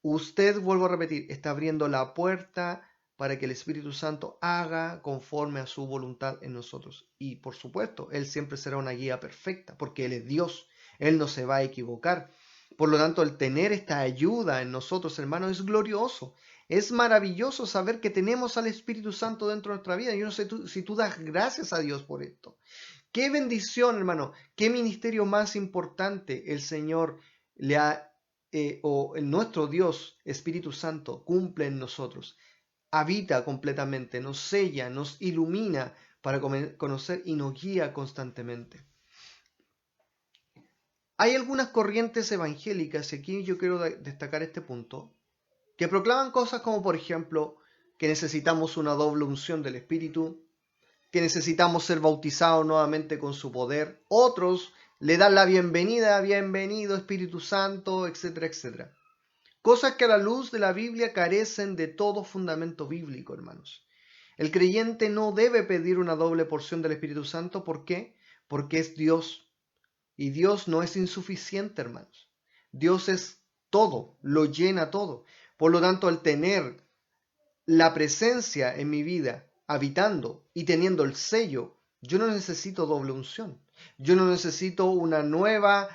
usted, vuelvo a repetir, está abriendo la puerta para que el Espíritu Santo haga conforme a su voluntad en nosotros. Y por supuesto, Él siempre será una guía perfecta, porque Él es Dios, Él no se va a equivocar. Por lo tanto, el tener esta ayuda en nosotros, hermanos, es glorioso. Es maravilloso saber que tenemos al Espíritu Santo dentro de nuestra vida. Yo no sé si tú das gracias a Dios por esto. Qué bendición, hermano. Qué ministerio más importante el Señor le ha o nuestro Dios, Espíritu Santo, cumple en nosotros, habita completamente, nos sella, nos ilumina para conocer y nos guía constantemente. Hay algunas corrientes evangélicas, y aquí yo quiero destacar este punto, que proclaman cosas como, por ejemplo, que necesitamos una doble unción del Espíritu, que necesitamos ser bautizados nuevamente con su poder. Otros le dan la bienvenida, bienvenido Espíritu Santo, etcétera, etcétera. Cosas que a la luz de la Biblia carecen de todo fundamento bíblico, hermanos. El creyente no debe pedir una doble porción del Espíritu Santo. ¿Por qué? Porque es Dios. Y Dios no es insuficiente, hermanos. Dios es todo, lo llena todo. Por lo tanto, al tener la presencia en mi vida, habitando y teniendo el sello, yo no necesito doble unción. Yo no necesito una nueva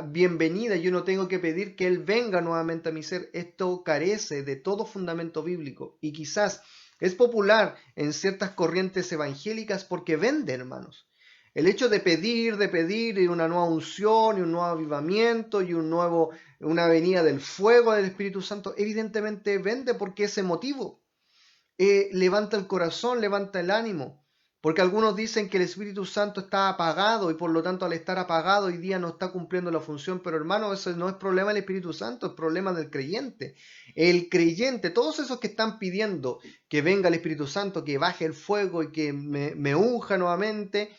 bienvenida. Yo no tengo que pedir que Él venga nuevamente a mi ser. Esto carece de todo fundamento bíblico. Y quizás es popular en ciertas corrientes evangélicas porque vende, hermanos. El hecho de pedir y una nueva unción y un nuevo avivamiento y una venida del fuego del Espíritu Santo, evidentemente vende porque es emotivo. Levanta el corazón, levanta el ánimo. Porque algunos dicen que el Espíritu Santo está apagado y por lo tanto al estar apagado hoy día no está cumpliendo la función. Pero hermano, eso no es problema del Espíritu Santo, es problema del creyente. El creyente, todos esos que están pidiendo que venga el Espíritu Santo, que baje el fuego y que me unja nuevamente,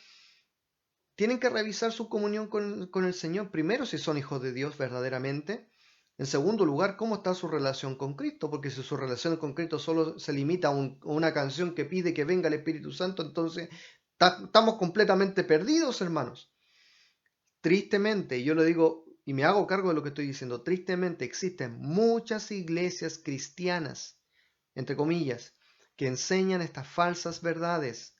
tienen que revisar su comunión con el Señor. Primero, si son hijos de Dios verdaderamente. En segundo lugar, cómo está su relación con Cristo, porque si su relación con Cristo solo se limita a una canción que pide que venga el Espíritu Santo, entonces estamos completamente perdidos, hermanos. Tristemente, yo lo digo y me hago cargo de lo que estoy diciendo, tristemente existen muchas iglesias cristianas, entre comillas, que enseñan estas falsas verdades,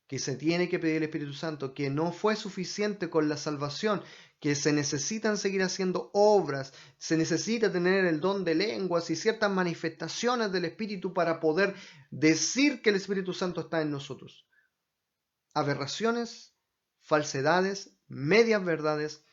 que se tiene que pedir el Espíritu Santo, que no fue suficiente con la salvación, que se necesitan seguir haciendo obras, se necesita tener el don de lenguas y ciertas manifestaciones del Espíritu para poder decir que el Espíritu Santo está en nosotros. Aberraciones, falsedades, medias verdades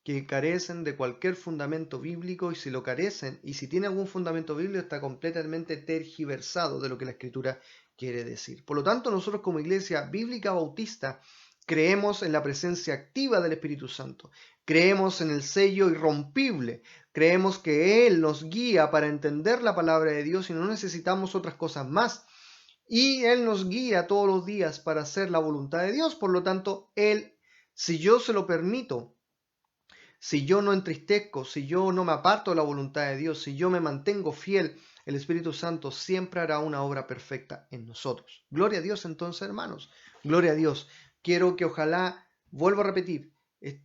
que carecen de cualquier fundamento bíblico, y si lo carecen, y si tiene algún fundamento bíblico, está completamente tergiversado de lo que la Escritura quiere decir. Por lo tanto, nosotros como Iglesia Bíblica Bautista creemos en la presencia activa del Espíritu Santo, creemos en el sello irrompible, creemos que Él nos guía para entender la palabra de Dios y no necesitamos otras cosas más. Y Él nos guía todos los días para hacer la voluntad de Dios. Por lo tanto, Él, si yo se lo permito, si yo no entristezco, si yo no me aparto de la voluntad de Dios, si yo me mantengo fiel, el Espíritu Santo siempre hará una obra perfecta en nosotros. Gloria a Dios entonces, hermanos. Gloria a Dios. Quiero que ojalá, vuelvo a repetir,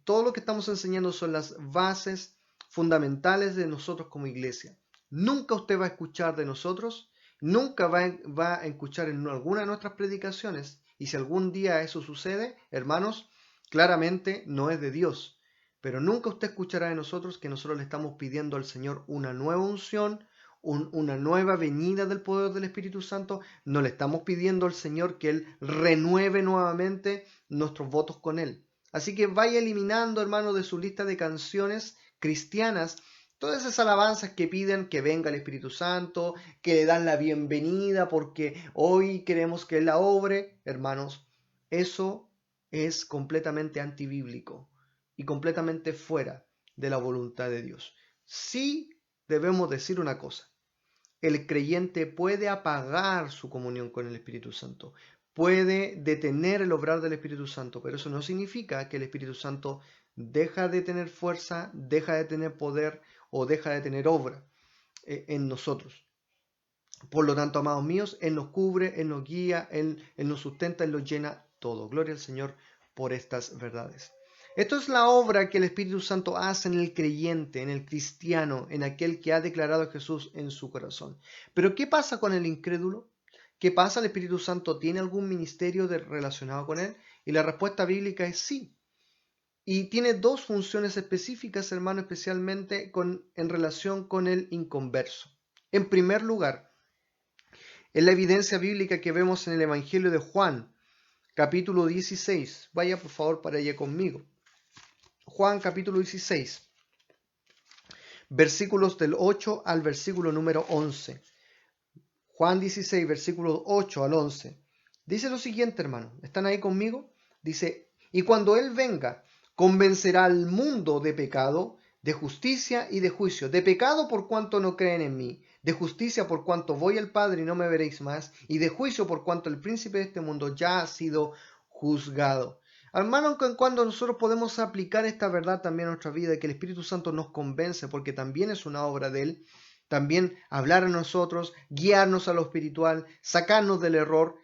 todo lo que estamos enseñando son las bases fundamentales de nosotros como iglesia. Nunca usted va a escuchar de nosotros, nunca va a escuchar en alguna de nuestras predicaciones, y si algún día eso sucede, hermanos, claramente no es de Dios. Pero nunca usted escuchará de nosotros que nosotros le estamos pidiendo al Señor una nueva unción, una nueva venida del poder del Espíritu Santo. No le estamos pidiendo al Señor que Él renueve nuevamente nuestros votos con Él. Así que vaya eliminando, hermano, de su lista de canciones cristianas todas esas alabanzas que piden que venga el Espíritu Santo, que le dan la bienvenida porque hoy queremos que Él la obre. Hermanos, eso es completamente antibíblico y completamente fuera de la voluntad de Dios. Sí debemos decir una cosa: el creyente puede apagar su comunión con el Espíritu Santo, puede detener el obrar del Espíritu Santo, pero eso no significa que el Espíritu Santo deja de tener fuerza, deja de tener poder o deja de tener obra en nosotros. Por lo tanto, amados míos, Él nos cubre, Él nos guía, Él nos sustenta, Él nos llena todo. Gloria al Señor por estas verdades. Esto es la obra que el Espíritu Santo hace en el creyente, en el cristiano, en aquel que ha declarado a Jesús en su corazón. Pero ¿qué pasa con el incrédulo? ¿Qué pasa? ¿El Espíritu Santo tiene algún ministerio relacionado con él? Y la respuesta bíblica es sí. Y tiene dos funciones específicas, hermano, especialmente en relación con el inconverso. En primer lugar, es la evidencia bíblica que vemos en el Evangelio de Juan, capítulo 16. Vaya por favor para allá conmigo. Juan capítulo 16, versículos del 8 al versículo número 11. Juan 16, versículos 8 al 11. Dice lo siguiente, hermano. ¿Están ahí conmigo? Dice: y cuando Él venga, convencerá al mundo de pecado, de justicia y de juicio. De pecado por cuanto no creen en mí, de justicia por cuanto voy al Padre y no me veréis más, y de juicio por cuanto el príncipe de este mundo ya ha sido juzgado. Hermano, cuando nosotros podemos aplicar esta verdad también a nuestra vida, que el Espíritu Santo nos convence, porque también es una obra de Él, también hablar a nosotros, guiarnos a lo espiritual, sacarnos del error,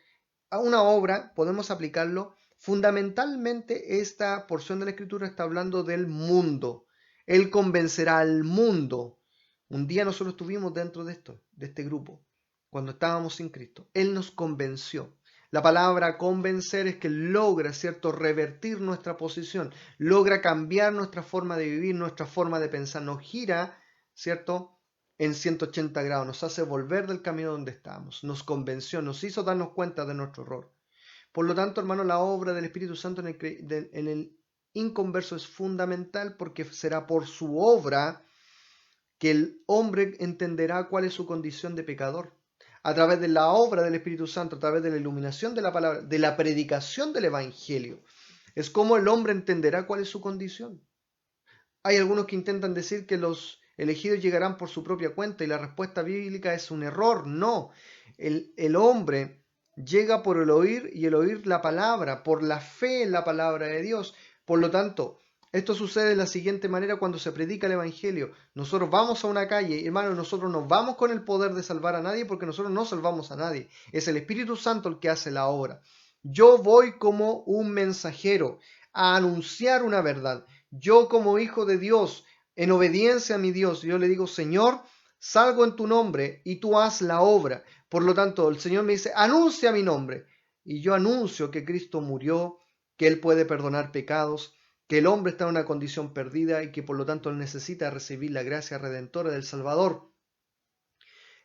a una obra, podemos aplicarlo. Fundamentalmente esta porción de la Escritura está hablando del mundo. Él convencerá al mundo. Un día nosotros estuvimos dentro de este grupo, cuando estábamos sin Cristo. Él nos convenció. La palabra convencer es que logra, ¿cierto?, revertir nuestra posición, logra cambiar nuestra forma de vivir, nuestra forma de pensar, nos gira, ¿cierto?, en 180 grados, nos hace volver del camino donde estábamos, nos convenció, nos hizo darnos cuenta de nuestro error. Por lo tanto, hermano, la obra del Espíritu Santo en el inconverso es fundamental, porque será por su obra que el hombre entenderá cuál es su condición de pecador. a través de la obra del Espíritu Santo, a través de la iluminación de la palabra, de la predicación del Evangelio. Es como el hombre entenderá cuál es su condición. Hay algunos que intentan decir que los elegidos llegarán por su propia cuenta y la respuesta bíblica es un error. No, el hombre llega por el oír y el oír la palabra, por la fe en la palabra de Dios. Por lo tanto, esto sucede de la siguiente manera cuando se predica el Evangelio. Nosotros vamos a una calle, hermanos, nosotros no vamos con el poder de salvar a nadie porque nosotros no salvamos a nadie. Es el Espíritu Santo el que hace la obra. Yo voy como un mensajero a anunciar una verdad. Yo como hijo de Dios, en obediencia a mi Dios, yo le digo, Señor, salgo en tu nombre y tú haz la obra. Por lo tanto, el Señor me dice, anuncia mi nombre. Y yo anuncio que Cristo murió, que Él puede perdonar pecados, que el hombre está en una condición perdida y que por lo tanto Él necesita recibir la gracia redentora del Salvador.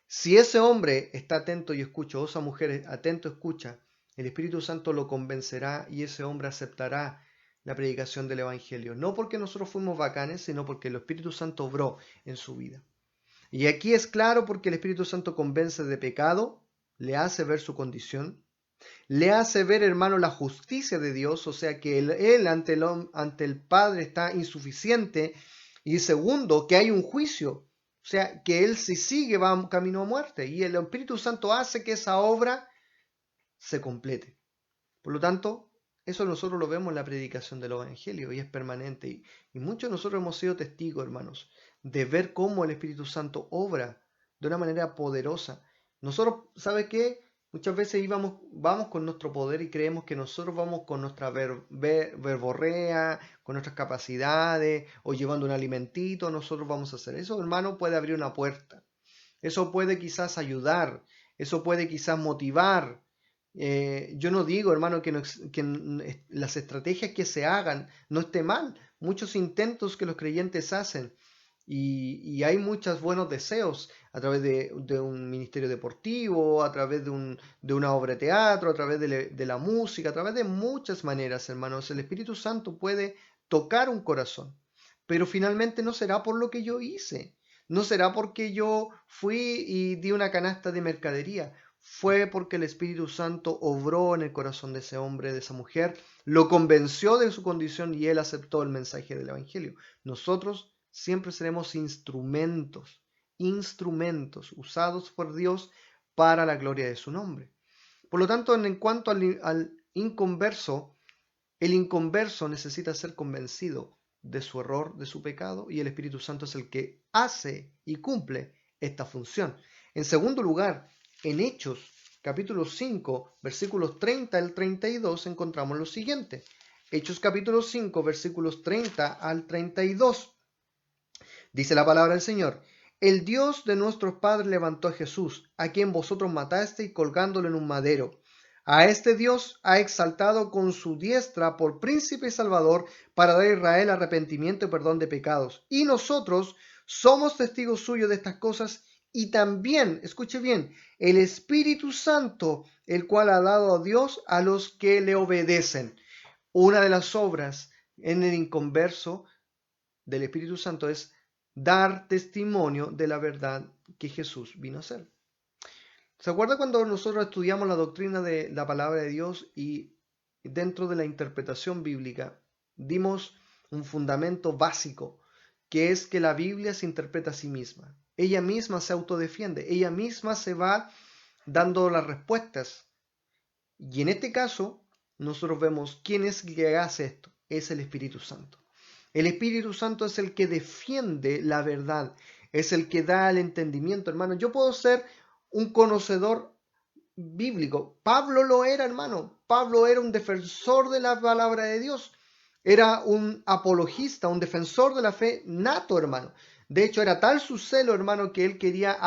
Si ese hombre está atento y escucha, o esa mujer atento escucha, el Espíritu Santo lo convencerá y ese hombre aceptará la predicación del Evangelio. No porque nosotros fuimos bacanes, sino porque el Espíritu Santo obró en su vida. Y aquí es claro porque el Espíritu Santo convence de pecado, le hace ver su condición, le hace ver, hermano, la justicia de Dios, o sea que él ante el Padre está insuficiente. Y segundo, que hay un juicio, o sea que él si sigue va camino a muerte. Y el Espíritu Santo hace que esa obra se complete. Por lo tanto, eso nosotros lo vemos en la predicación del Evangelio y es permanente. Y muchos de nosotros hemos sido testigos, hermanos, de ver cómo el Espíritu Santo obra de una manera poderosa. Nosotros, ¿sabe qué? Muchas veces vamos con nuestro poder y creemos que nosotros vamos con nuestra verborrea, con nuestras capacidades o llevando un alimentito, nosotros vamos a hacer eso, hermano, puede abrir una puerta. Eso puede quizás ayudar, eso puede quizás motivar. Yo no digo, hermano, que las estrategias que se hagan no esté mal. Muchos intentos que los creyentes hacen y hay muchos buenos deseos a través de un ministerio deportivo, a través de una obra de teatro, a través de la música, a través de muchas maneras, hermanos. El Espíritu Santo puede tocar un corazón, pero finalmente no será por lo que yo hice. No será porque yo fui y di una canasta de mercadería. Fue porque el Espíritu Santo obró en el corazón de ese hombre, de esa mujer, lo convenció de su condición y él aceptó el mensaje del Evangelio. Nosotros siempre seremos instrumentos usados por Dios para la gloria de su nombre. Por lo tanto, en cuanto al inconverso, el inconverso necesita ser convencido de su error, de su pecado, y el Espíritu Santo es el que hace y cumple esta función. En segundo lugar, en Hechos, capítulo 5, versículos 30 al 32, encontramos lo siguiente. Hechos capítulo 5, versículos 30 al 32. Dice la palabra del Señor: el Dios de nuestros padres levantó a Jesús, a quien vosotros matasteis colgándolo en un madero. A este Dios ha exaltado con su diestra por príncipe y salvador para dar a Israel arrepentimiento y perdón de pecados. Y nosotros somos testigos suyos de estas cosas y también, escuche bien, el Espíritu Santo, el cual ha dado a Dios a los que le obedecen. Una de las obras en el inconverso del Espíritu Santo es dar testimonio de la verdad que Jesús vino a hacer. ¿Se acuerda cuando nosotros estudiamos la doctrina de la palabra de Dios y dentro de la interpretación bíblica dimos un fundamento básico, que es que la Biblia se interpreta a sí misma? Ella misma se autodefiende, ella misma se va dando las respuestas. Y en este caso, nosotros vemos quién es el que hace esto. Es el Espíritu Santo. El Espíritu Santo es el que defiende la verdad, es el que da el entendimiento, hermano. Yo puedo ser un conocedor bíblico. Pablo lo era, hermano. Pablo era un defensor de la palabra de Dios. Era un apologista, un defensor de la fe nato, hermano. De hecho, era tal su celo, hermano, que él quería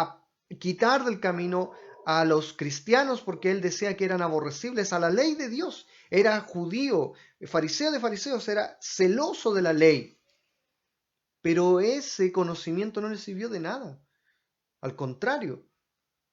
quitar del camino a los cristianos porque él decía que eran aborrecibles a la ley de Dios. Era judío, fariseo de fariseos, era celoso de la ley. Pero ese conocimiento no le sirvió de nada. Al contrario,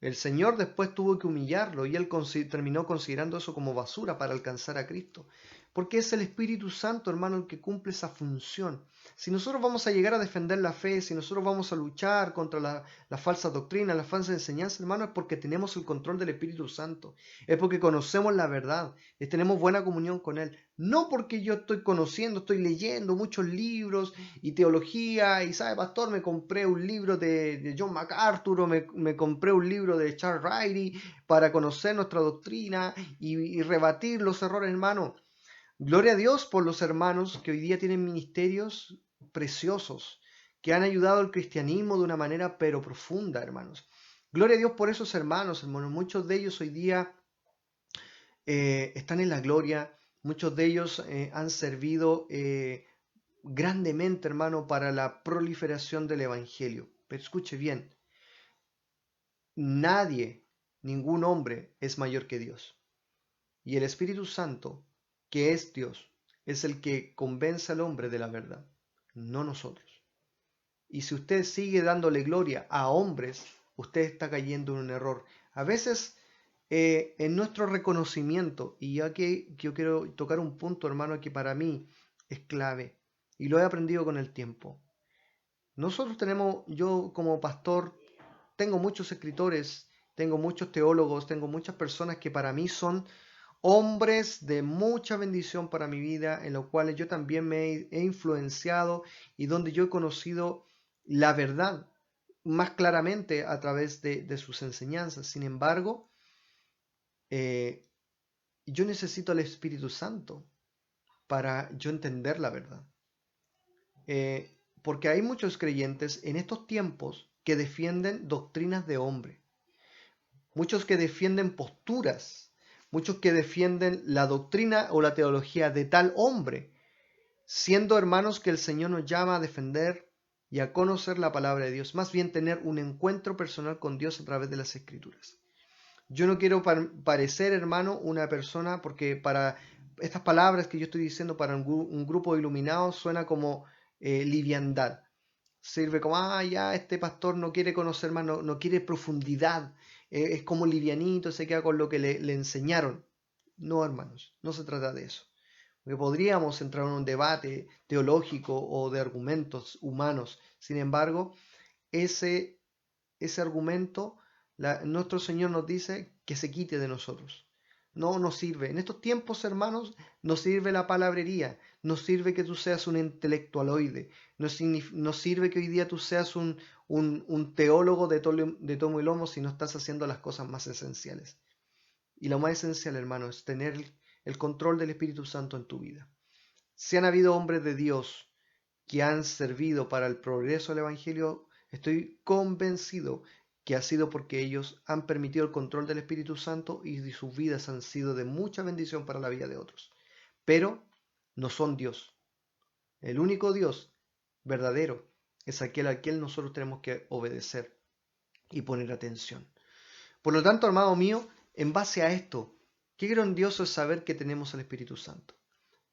el Señor después tuvo que humillarlo y él terminó considerando eso como basura para alcanzar a Cristo. porque es el Espíritu Santo, hermano, el que cumple esa función. Si nosotros vamos a llegar a defender la fe, si nosotros vamos a luchar contra la falsa doctrina, la falsa enseñanza, hermano, es porque tenemos el control del Espíritu Santo, es porque conocemos la verdad, tenemos buena comunión con Él. No porque yo estoy conociendo, estoy leyendo muchos libros y teología, y sabe, pastor, me compré un libro de John MacArthur, o me compré un libro de Charles Riley para conocer nuestra doctrina y rebatir los errores, hermano. Gloria a Dios por los hermanos que hoy día tienen ministerios preciosos, que han ayudado al cristianismo de una manera pero profunda, hermanos. Gloria a Dios por esos hermanos, hermanos. Muchos de ellos hoy día están en la gloria, muchos de ellos han servido grandemente, hermano, para la proliferación del Evangelio. Pero escuche bien, nadie, ningún hombre es mayor que Dios. Y el Espíritu Santo, que es Dios, es el que convence al hombre de la verdad, no nosotros. Y si usted sigue dándole gloria a hombres, usted está cayendo en un error. A veces en nuestro reconocimiento, y ya que yo quiero tocar un punto, hermano, que para mí es clave, y lo he aprendido con el tiempo. Nosotros tenemos, yo como pastor, tengo muchos escritores, tengo muchos teólogos, tengo muchas personas que para mí son hombres de mucha bendición para mi vida, en los cuales yo también me he influenciado y donde yo he conocido la verdad más claramente a través de sus enseñanzas. Sin embargo, eh, yo necesito al Espíritu Santo para yo entender la verdad. Porque hay muchos creyentes en estos tiempos que defienden doctrinas de hombre, muchos que defienden posturas, muchos que defienden la doctrina o la teología de tal hombre, siendo hermanos que el Señor nos llama a defender y a conocer la palabra de Dios, más bien tener un encuentro personal con Dios a través de las Escrituras. Yo no quiero parecer, hermano, una persona, porque para estas palabras que yo estoy diciendo para un grupo de iluminados suena como liviandad. Sirve como, ya este pastor no quiere conocer más, no quiere profundidad, es como livianito, se queda con lo que le enseñaron. No, hermanos, no se trata de eso. Porque podríamos entrar en un debate teológico o de argumentos humanos. Sin embargo, ese, ese argumento, nuestro Señor nos dice que se quite de nosotros. No nos sirve. En estos tiempos, hermanos, nos sirve la palabrería, nos sirve que tú seas un intelectualoide, nos sirve que hoy día tú seas un teólogo de tomo y lomo si no estás haciendo las cosas más esenciales. Y lo más esencial, hermano, es tener el control del Espíritu Santo en tu vida. Si han habido hombres de Dios que han servido para el progreso del Evangelio, estoy convencido que ha sido porque ellos han permitido el control del Espíritu Santo y sus vidas han sido de mucha bendición para la vida de otros. Pero no son Dios. El único Dios verdadero es aquel al que nosotros tenemos que obedecer y poner atención. Por lo tanto, hermano mío, en base a esto, qué grandioso es saber que tenemos al Espíritu Santo.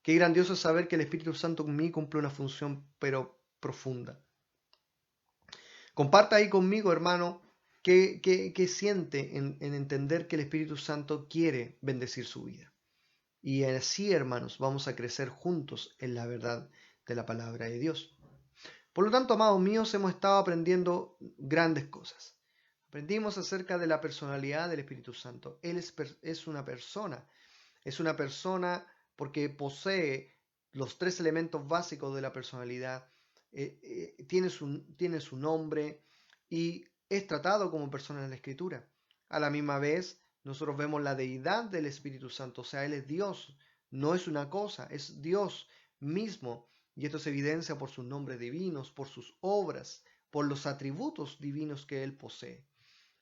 Qué grandioso es saber que el Espíritu Santo en mí cumple una función pero profunda. Comparta ahí conmigo, hermano, qué siente en entender que el Espíritu Santo quiere bendecir su vida. Y así, hermanos, vamos a crecer juntos en la verdad de la palabra de Dios. Por lo tanto, amados míos, hemos estado aprendiendo grandes cosas. Aprendimos acerca de la personalidad del Espíritu Santo. Él es una persona porque posee los tres elementos básicos de la personalidad, tiene su nombre y es tratado como persona en la Escritura. A la misma vez, nosotros vemos la deidad del Espíritu Santo, o sea, Él es Dios, no es una cosa, es Dios mismo. Y esto se evidencia por sus nombres divinos, por sus obras, por los atributos divinos que Él posee.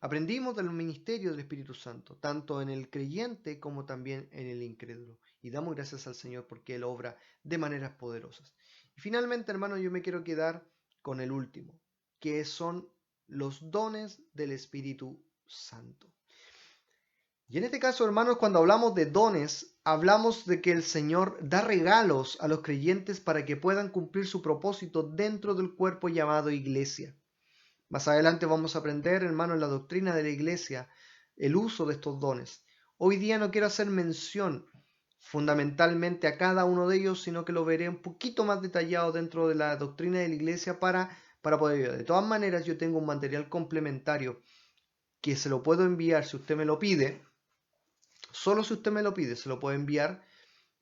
Aprendimos del ministerio del Espíritu Santo, tanto en el creyente como también en el incrédulo. Y damos gracias al Señor porque Él obra de maneras poderosas. Y finalmente, hermano, yo me quiero quedar con el último, que son los dones del Espíritu Santo. Y en este caso, hermanos, cuando hablamos de dones, hablamos de que el Señor da regalos a los creyentes para que puedan cumplir su propósito dentro del cuerpo llamado iglesia. Más adelante vamos a aprender, hermano, en la doctrina de la iglesia, el uso de estos dones. Hoy día no quiero hacer mención fundamentalmente a cada uno de ellos, sino que lo veré un poquito más detallado dentro de la doctrina de la iglesia para poder ayudar. De todas maneras, yo tengo un material complementario que se lo puedo enviar si usted me lo pide. Solo si usted me lo pide, se lo puedo enviar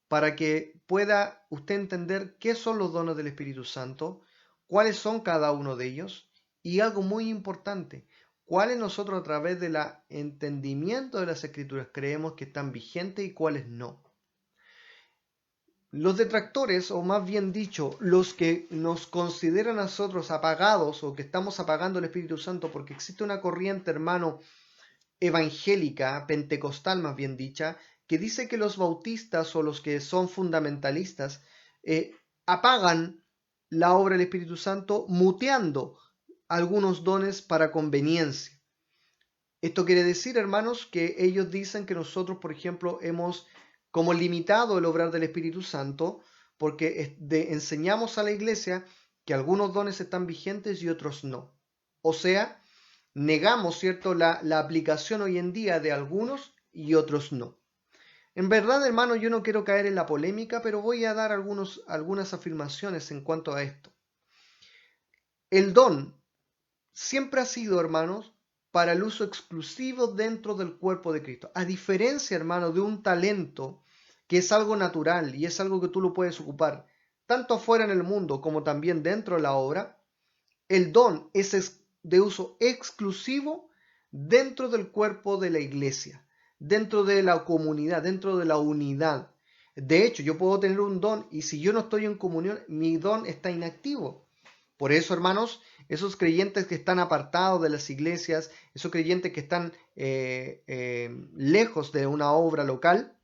para que pueda usted entender qué son los dones del Espíritu Santo, cuáles son cada uno de ellos y algo muy importante, cuáles nosotros a través del entendimiento de las Escrituras creemos que están vigentes y cuáles no. Los detractores, o más bien dicho, los que nos consideran a nosotros apagados o que estamos apagando el Espíritu Santo porque existe una corriente, hermano, evangélica, pentecostal más bien dicha, que dice que los bautistas o los que son fundamentalistas apagan la obra del Espíritu Santo muteando algunos dones para conveniencia. Esto quiere decir, hermanos, que ellos dicen que nosotros, por ejemplo, hemos como limitado el obrar del Espíritu Santo porque enseñamos a la iglesia que algunos dones están vigentes y otros no. O sea, negamos, ¿cierto?, la aplicación hoy en día de algunos y otros no. En verdad, hermano, yo no quiero caer en la polémica, pero voy a dar algunas afirmaciones en cuanto a esto. El don siempre ha sido, hermanos, para el uso exclusivo dentro del cuerpo de Cristo. A diferencia, hermano, de un talento que es algo natural y es algo que tú lo puedes ocupar tanto afuera en el mundo como también dentro de la obra, el don es de uso exclusivo dentro del cuerpo de la iglesia, dentro de la comunidad, dentro de la unidad. De hecho, yo puedo tener un don y si yo no estoy en comunión, mi don está inactivo. Por eso, hermanos, esos creyentes que están apartados de las iglesias, esos creyentes que están lejos de una obra local,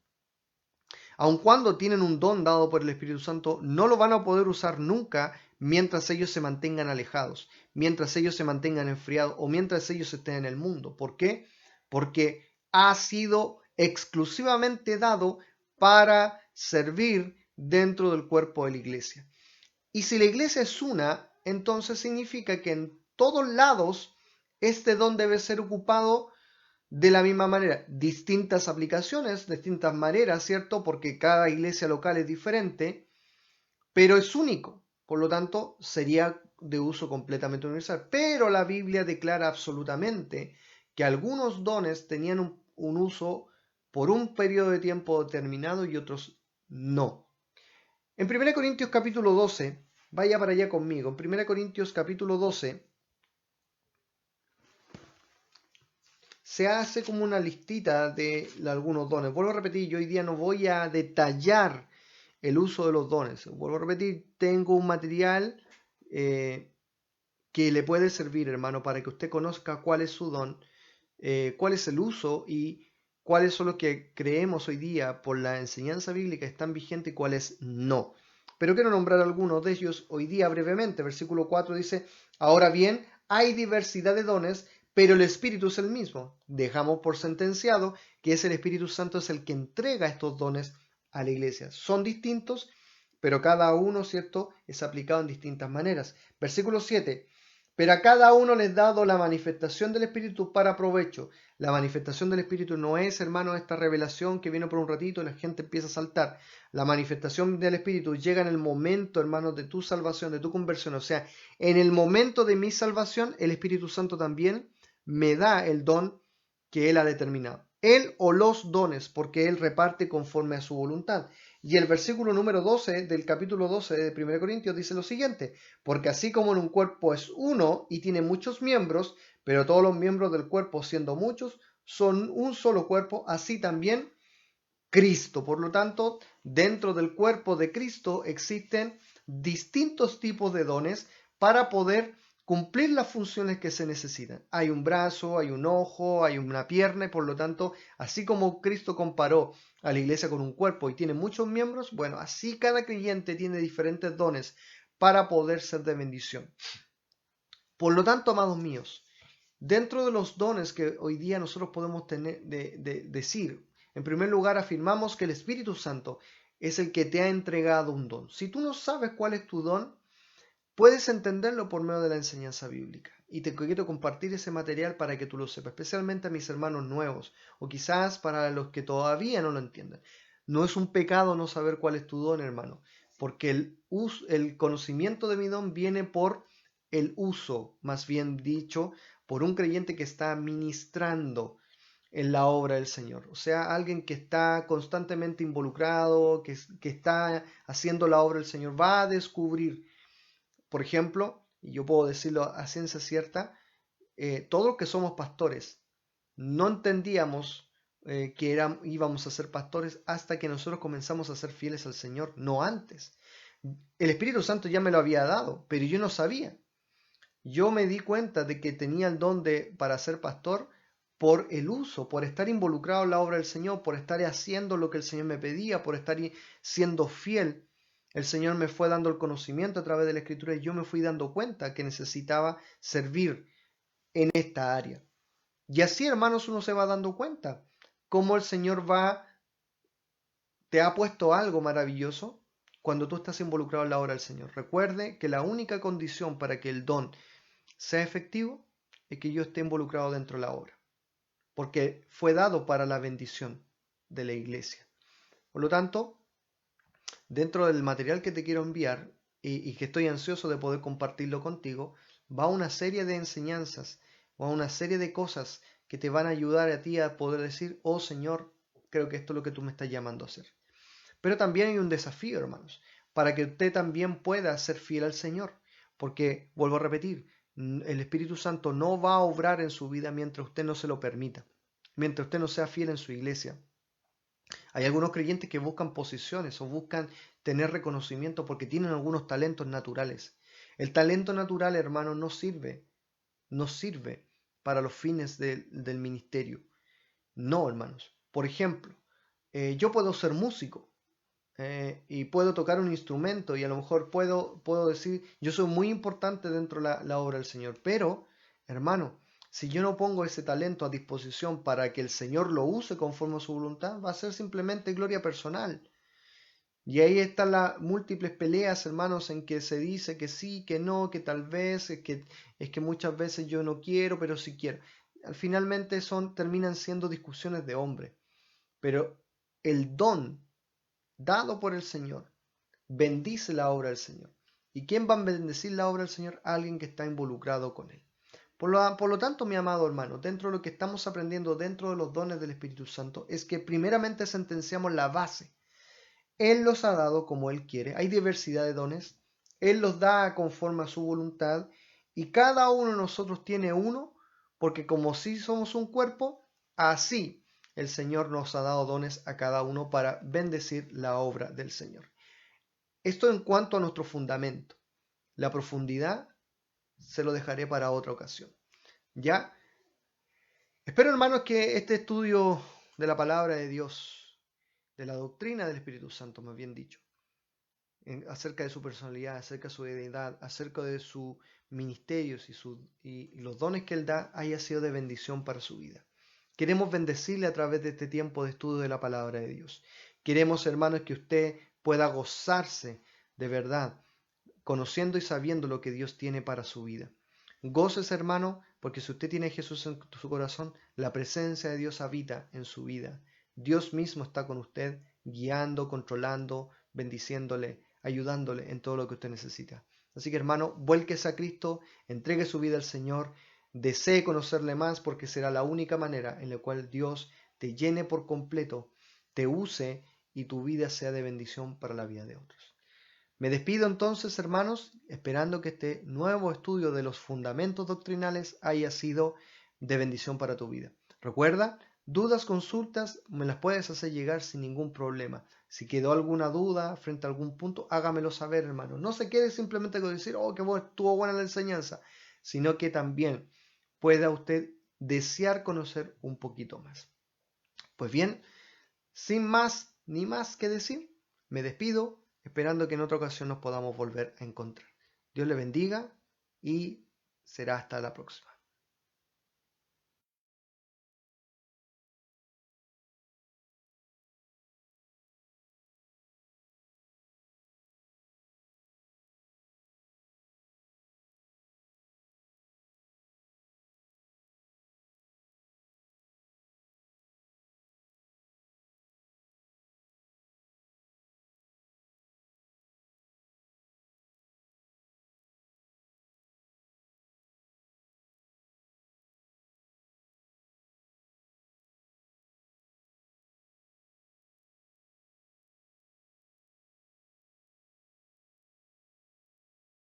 aun cuando tienen un don dado por el Espíritu Santo, no lo van a poder usar nunca mientras ellos se mantengan alejados, mientras ellos se mantengan enfriados o mientras ellos estén en el mundo. ¿Por qué? Porque ha sido exclusivamente dado para servir dentro del cuerpo de la iglesia. Y si la iglesia es una, entonces significa que en todos lados este don debe ser ocupado de la misma manera. Distintas aplicaciones, distintas maneras, ¿cierto? Porque cada iglesia local es diferente, pero es único. Por lo tanto, sería de uso completamente universal. Pero la Biblia declara absolutamente que algunos dones tenían un uso por un periodo de tiempo determinado y otros no. En 1 Corintios capítulo 12, vaya para allá conmigo, en 1 Corintios capítulo 12 se hace como una listita de algunos dones. Vuelvo a repetir, yo hoy día no voy a detallar el uso de los dones. Vuelvo a repetir, tengo un material que le puede servir, hermano, para que usted conozca cuál es su don, cuál es el uso y cuáles son los que creemos hoy día por la enseñanza bíblica están vigentes y cuáles no. Pero quiero nombrar algunos de ellos hoy día brevemente. Versículo 4 dice, ahora bien, hay diversidad de dones, pero el Espíritu es el mismo. Dejamos por sentenciado que es el Espíritu Santo es el que entrega estos dones a la iglesia. Son distintos, pero cada uno, ¿cierto?, es aplicado en distintas maneras. Versículo 7. Pero a cada uno les dado la manifestación del Espíritu para provecho. La manifestación del Espíritu no es, hermano, esta revelación que vino por un ratito y la gente empieza a saltar. La manifestación del Espíritu llega en el momento, hermano, de tu salvación, de tu conversión. O sea, en el momento de mi salvación, el Espíritu Santo también me da el don que Él ha determinado. Él o los dones, porque Él reparte conforme a su voluntad. Y el versículo número 12 del capítulo 12 de 1 Corintios dice lo siguiente, porque así como en un cuerpo es uno y tiene muchos miembros, pero todos los miembros del cuerpo siendo muchos son un solo cuerpo, así también Cristo. Por lo tanto, dentro del cuerpo de Cristo existen distintos tipos de dones para poder cumplir las funciones que se necesitan. Hay un brazo, hay un ojo, hay una pierna y por lo tanto, así como Cristo comparó a la iglesia con un cuerpo y tiene muchos miembros, bueno, así cada creyente tiene diferentes dones para poder ser de bendición. Por lo tanto, amados míos, dentro de los dones que hoy día nosotros podemos tener, decir, en primer lugar afirmamos que el Espíritu Santo es el que te ha entregado un don. Si tú no sabes cuál es tu don, puedes entenderlo por medio de la enseñanza bíblica. Y te quiero compartir ese material para que tú lo sepas, especialmente a mis hermanos nuevos, o quizás para los que todavía no lo entienden. No es un pecado no saber cuál es tu don, hermano, porque el conocimiento de mi don viene por el uso, más bien dicho, por un creyente que está ministrando en la obra del Señor. O sea, alguien que está constantemente involucrado, que está haciendo la obra del Señor, va a descubrir, por ejemplo, y yo puedo decirlo a ciencia cierta, todos los que somos pastores, no entendíamos íbamos a ser pastores hasta que nosotros comenzamos a ser fieles al Señor, no antes. El Espíritu Santo ya me lo había dado, pero yo no sabía. Yo me di cuenta de que tenía el don para ser pastor por el uso, por estar involucrado en la obra del Señor, por estar haciendo lo que el Señor me pedía, por estar siendo fiel. El Señor me fue dando el conocimiento a través de la Escritura y yo me fui dando cuenta que necesitaba servir en esta área. Y así, hermanos, uno se va dando cuenta cómo el Señor te ha puesto algo maravilloso cuando tú estás involucrado en la obra del Señor. Recuerde que la única condición para que el don sea efectivo es que yo esté involucrado dentro de la obra, porque fue dado para la bendición de la iglesia. Por lo tanto, dentro del material que te quiero enviar y que estoy ansioso de poder compartirlo contigo, va una serie de enseñanzas, va una serie de cosas que te van a ayudar a ti a poder decir, oh Señor, creo que esto es lo que tú me estás llamando a hacer. Pero también hay un desafío, hermanos, para que usted también pueda ser fiel al Señor, porque, vuelvo a repetir, el Espíritu Santo no va a obrar en su vida mientras usted no se lo permita, mientras usted no sea fiel en su iglesia. Hay algunos creyentes que buscan posiciones o buscan tener reconocimiento porque tienen algunos talentos naturales. El talento natural, hermano, no sirve para los fines del ministerio. No, hermanos. Por ejemplo, yo puedo ser músico, y puedo tocar un instrumento y a lo mejor puedo decir, yo soy muy importante dentro de la obra del Señor, pero, hermano, si yo no pongo ese talento a disposición para que el Señor lo use conforme a su voluntad, va a ser simplemente gloria personal. Y ahí están las múltiples peleas, hermanos, en que se dice que sí, que no, que tal vez, es que muchas veces yo no quiero, pero sí quiero. Finalmente terminan siendo discusiones de hombre. Pero el don dado por el Señor bendice la obra del Señor. ¿Y quién va a bendecir la obra del Señor? Alguien que está involucrado con él. Por lo tanto, mi amado hermano, dentro de lo que estamos aprendiendo dentro de los dones del Espíritu Santo, es que primeramente sentenciamos la base. Él los ha dado como Él quiere. Hay diversidad de dones. Él los da conforme a su voluntad. Y cada uno de nosotros tiene uno, porque como si somos un cuerpo, así el Señor nos ha dado dones a cada uno para bendecir la obra del Señor. Esto en cuanto a nuestro fundamento. La profundidad se lo dejaré para otra ocasión. ¿Ya? Espero, hermanos, que este estudio de la palabra de Dios, de la doctrina del Espíritu Santo, más bien dicho, acerca de su personalidad, acerca de su deidad, acerca de sus ministerios y los dones que Él da, haya sido de bendición para su vida. Queremos bendecirle a través de este tiempo de estudio de la palabra de Dios. Queremos, hermanos, que usted pueda gozarse de verdad, conociendo y sabiendo lo que Dios tiene para su vida. Goces, hermano, porque si usted tiene a Jesús en su corazón, la presencia de Dios habita en su vida. Dios mismo está con usted, guiando, controlando, bendiciéndole, ayudándole en todo lo que usted necesita. Así que, hermano, vuélquese a Cristo, entregue su vida al Señor, desee conocerle más porque será la única manera en la cual Dios te llene por completo, te use y tu vida sea de bendición para la vida de otros. Me despido entonces, hermanos, esperando que este nuevo estudio de los fundamentos doctrinales haya sido de bendición para tu vida. Recuerda, dudas, consultas, me las puedes hacer llegar sin ningún problema. Si quedó alguna duda frente a algún punto, hágamelo saber, hermano. No se quede simplemente con decir, oh, que estuvo buena la enseñanza, sino que también pueda usted desear conocer un poquito más. Pues bien, sin más ni más que decir, me despido, esperando que en otra ocasión nos podamos volver a encontrar. Dios le bendiga y será hasta la próxima.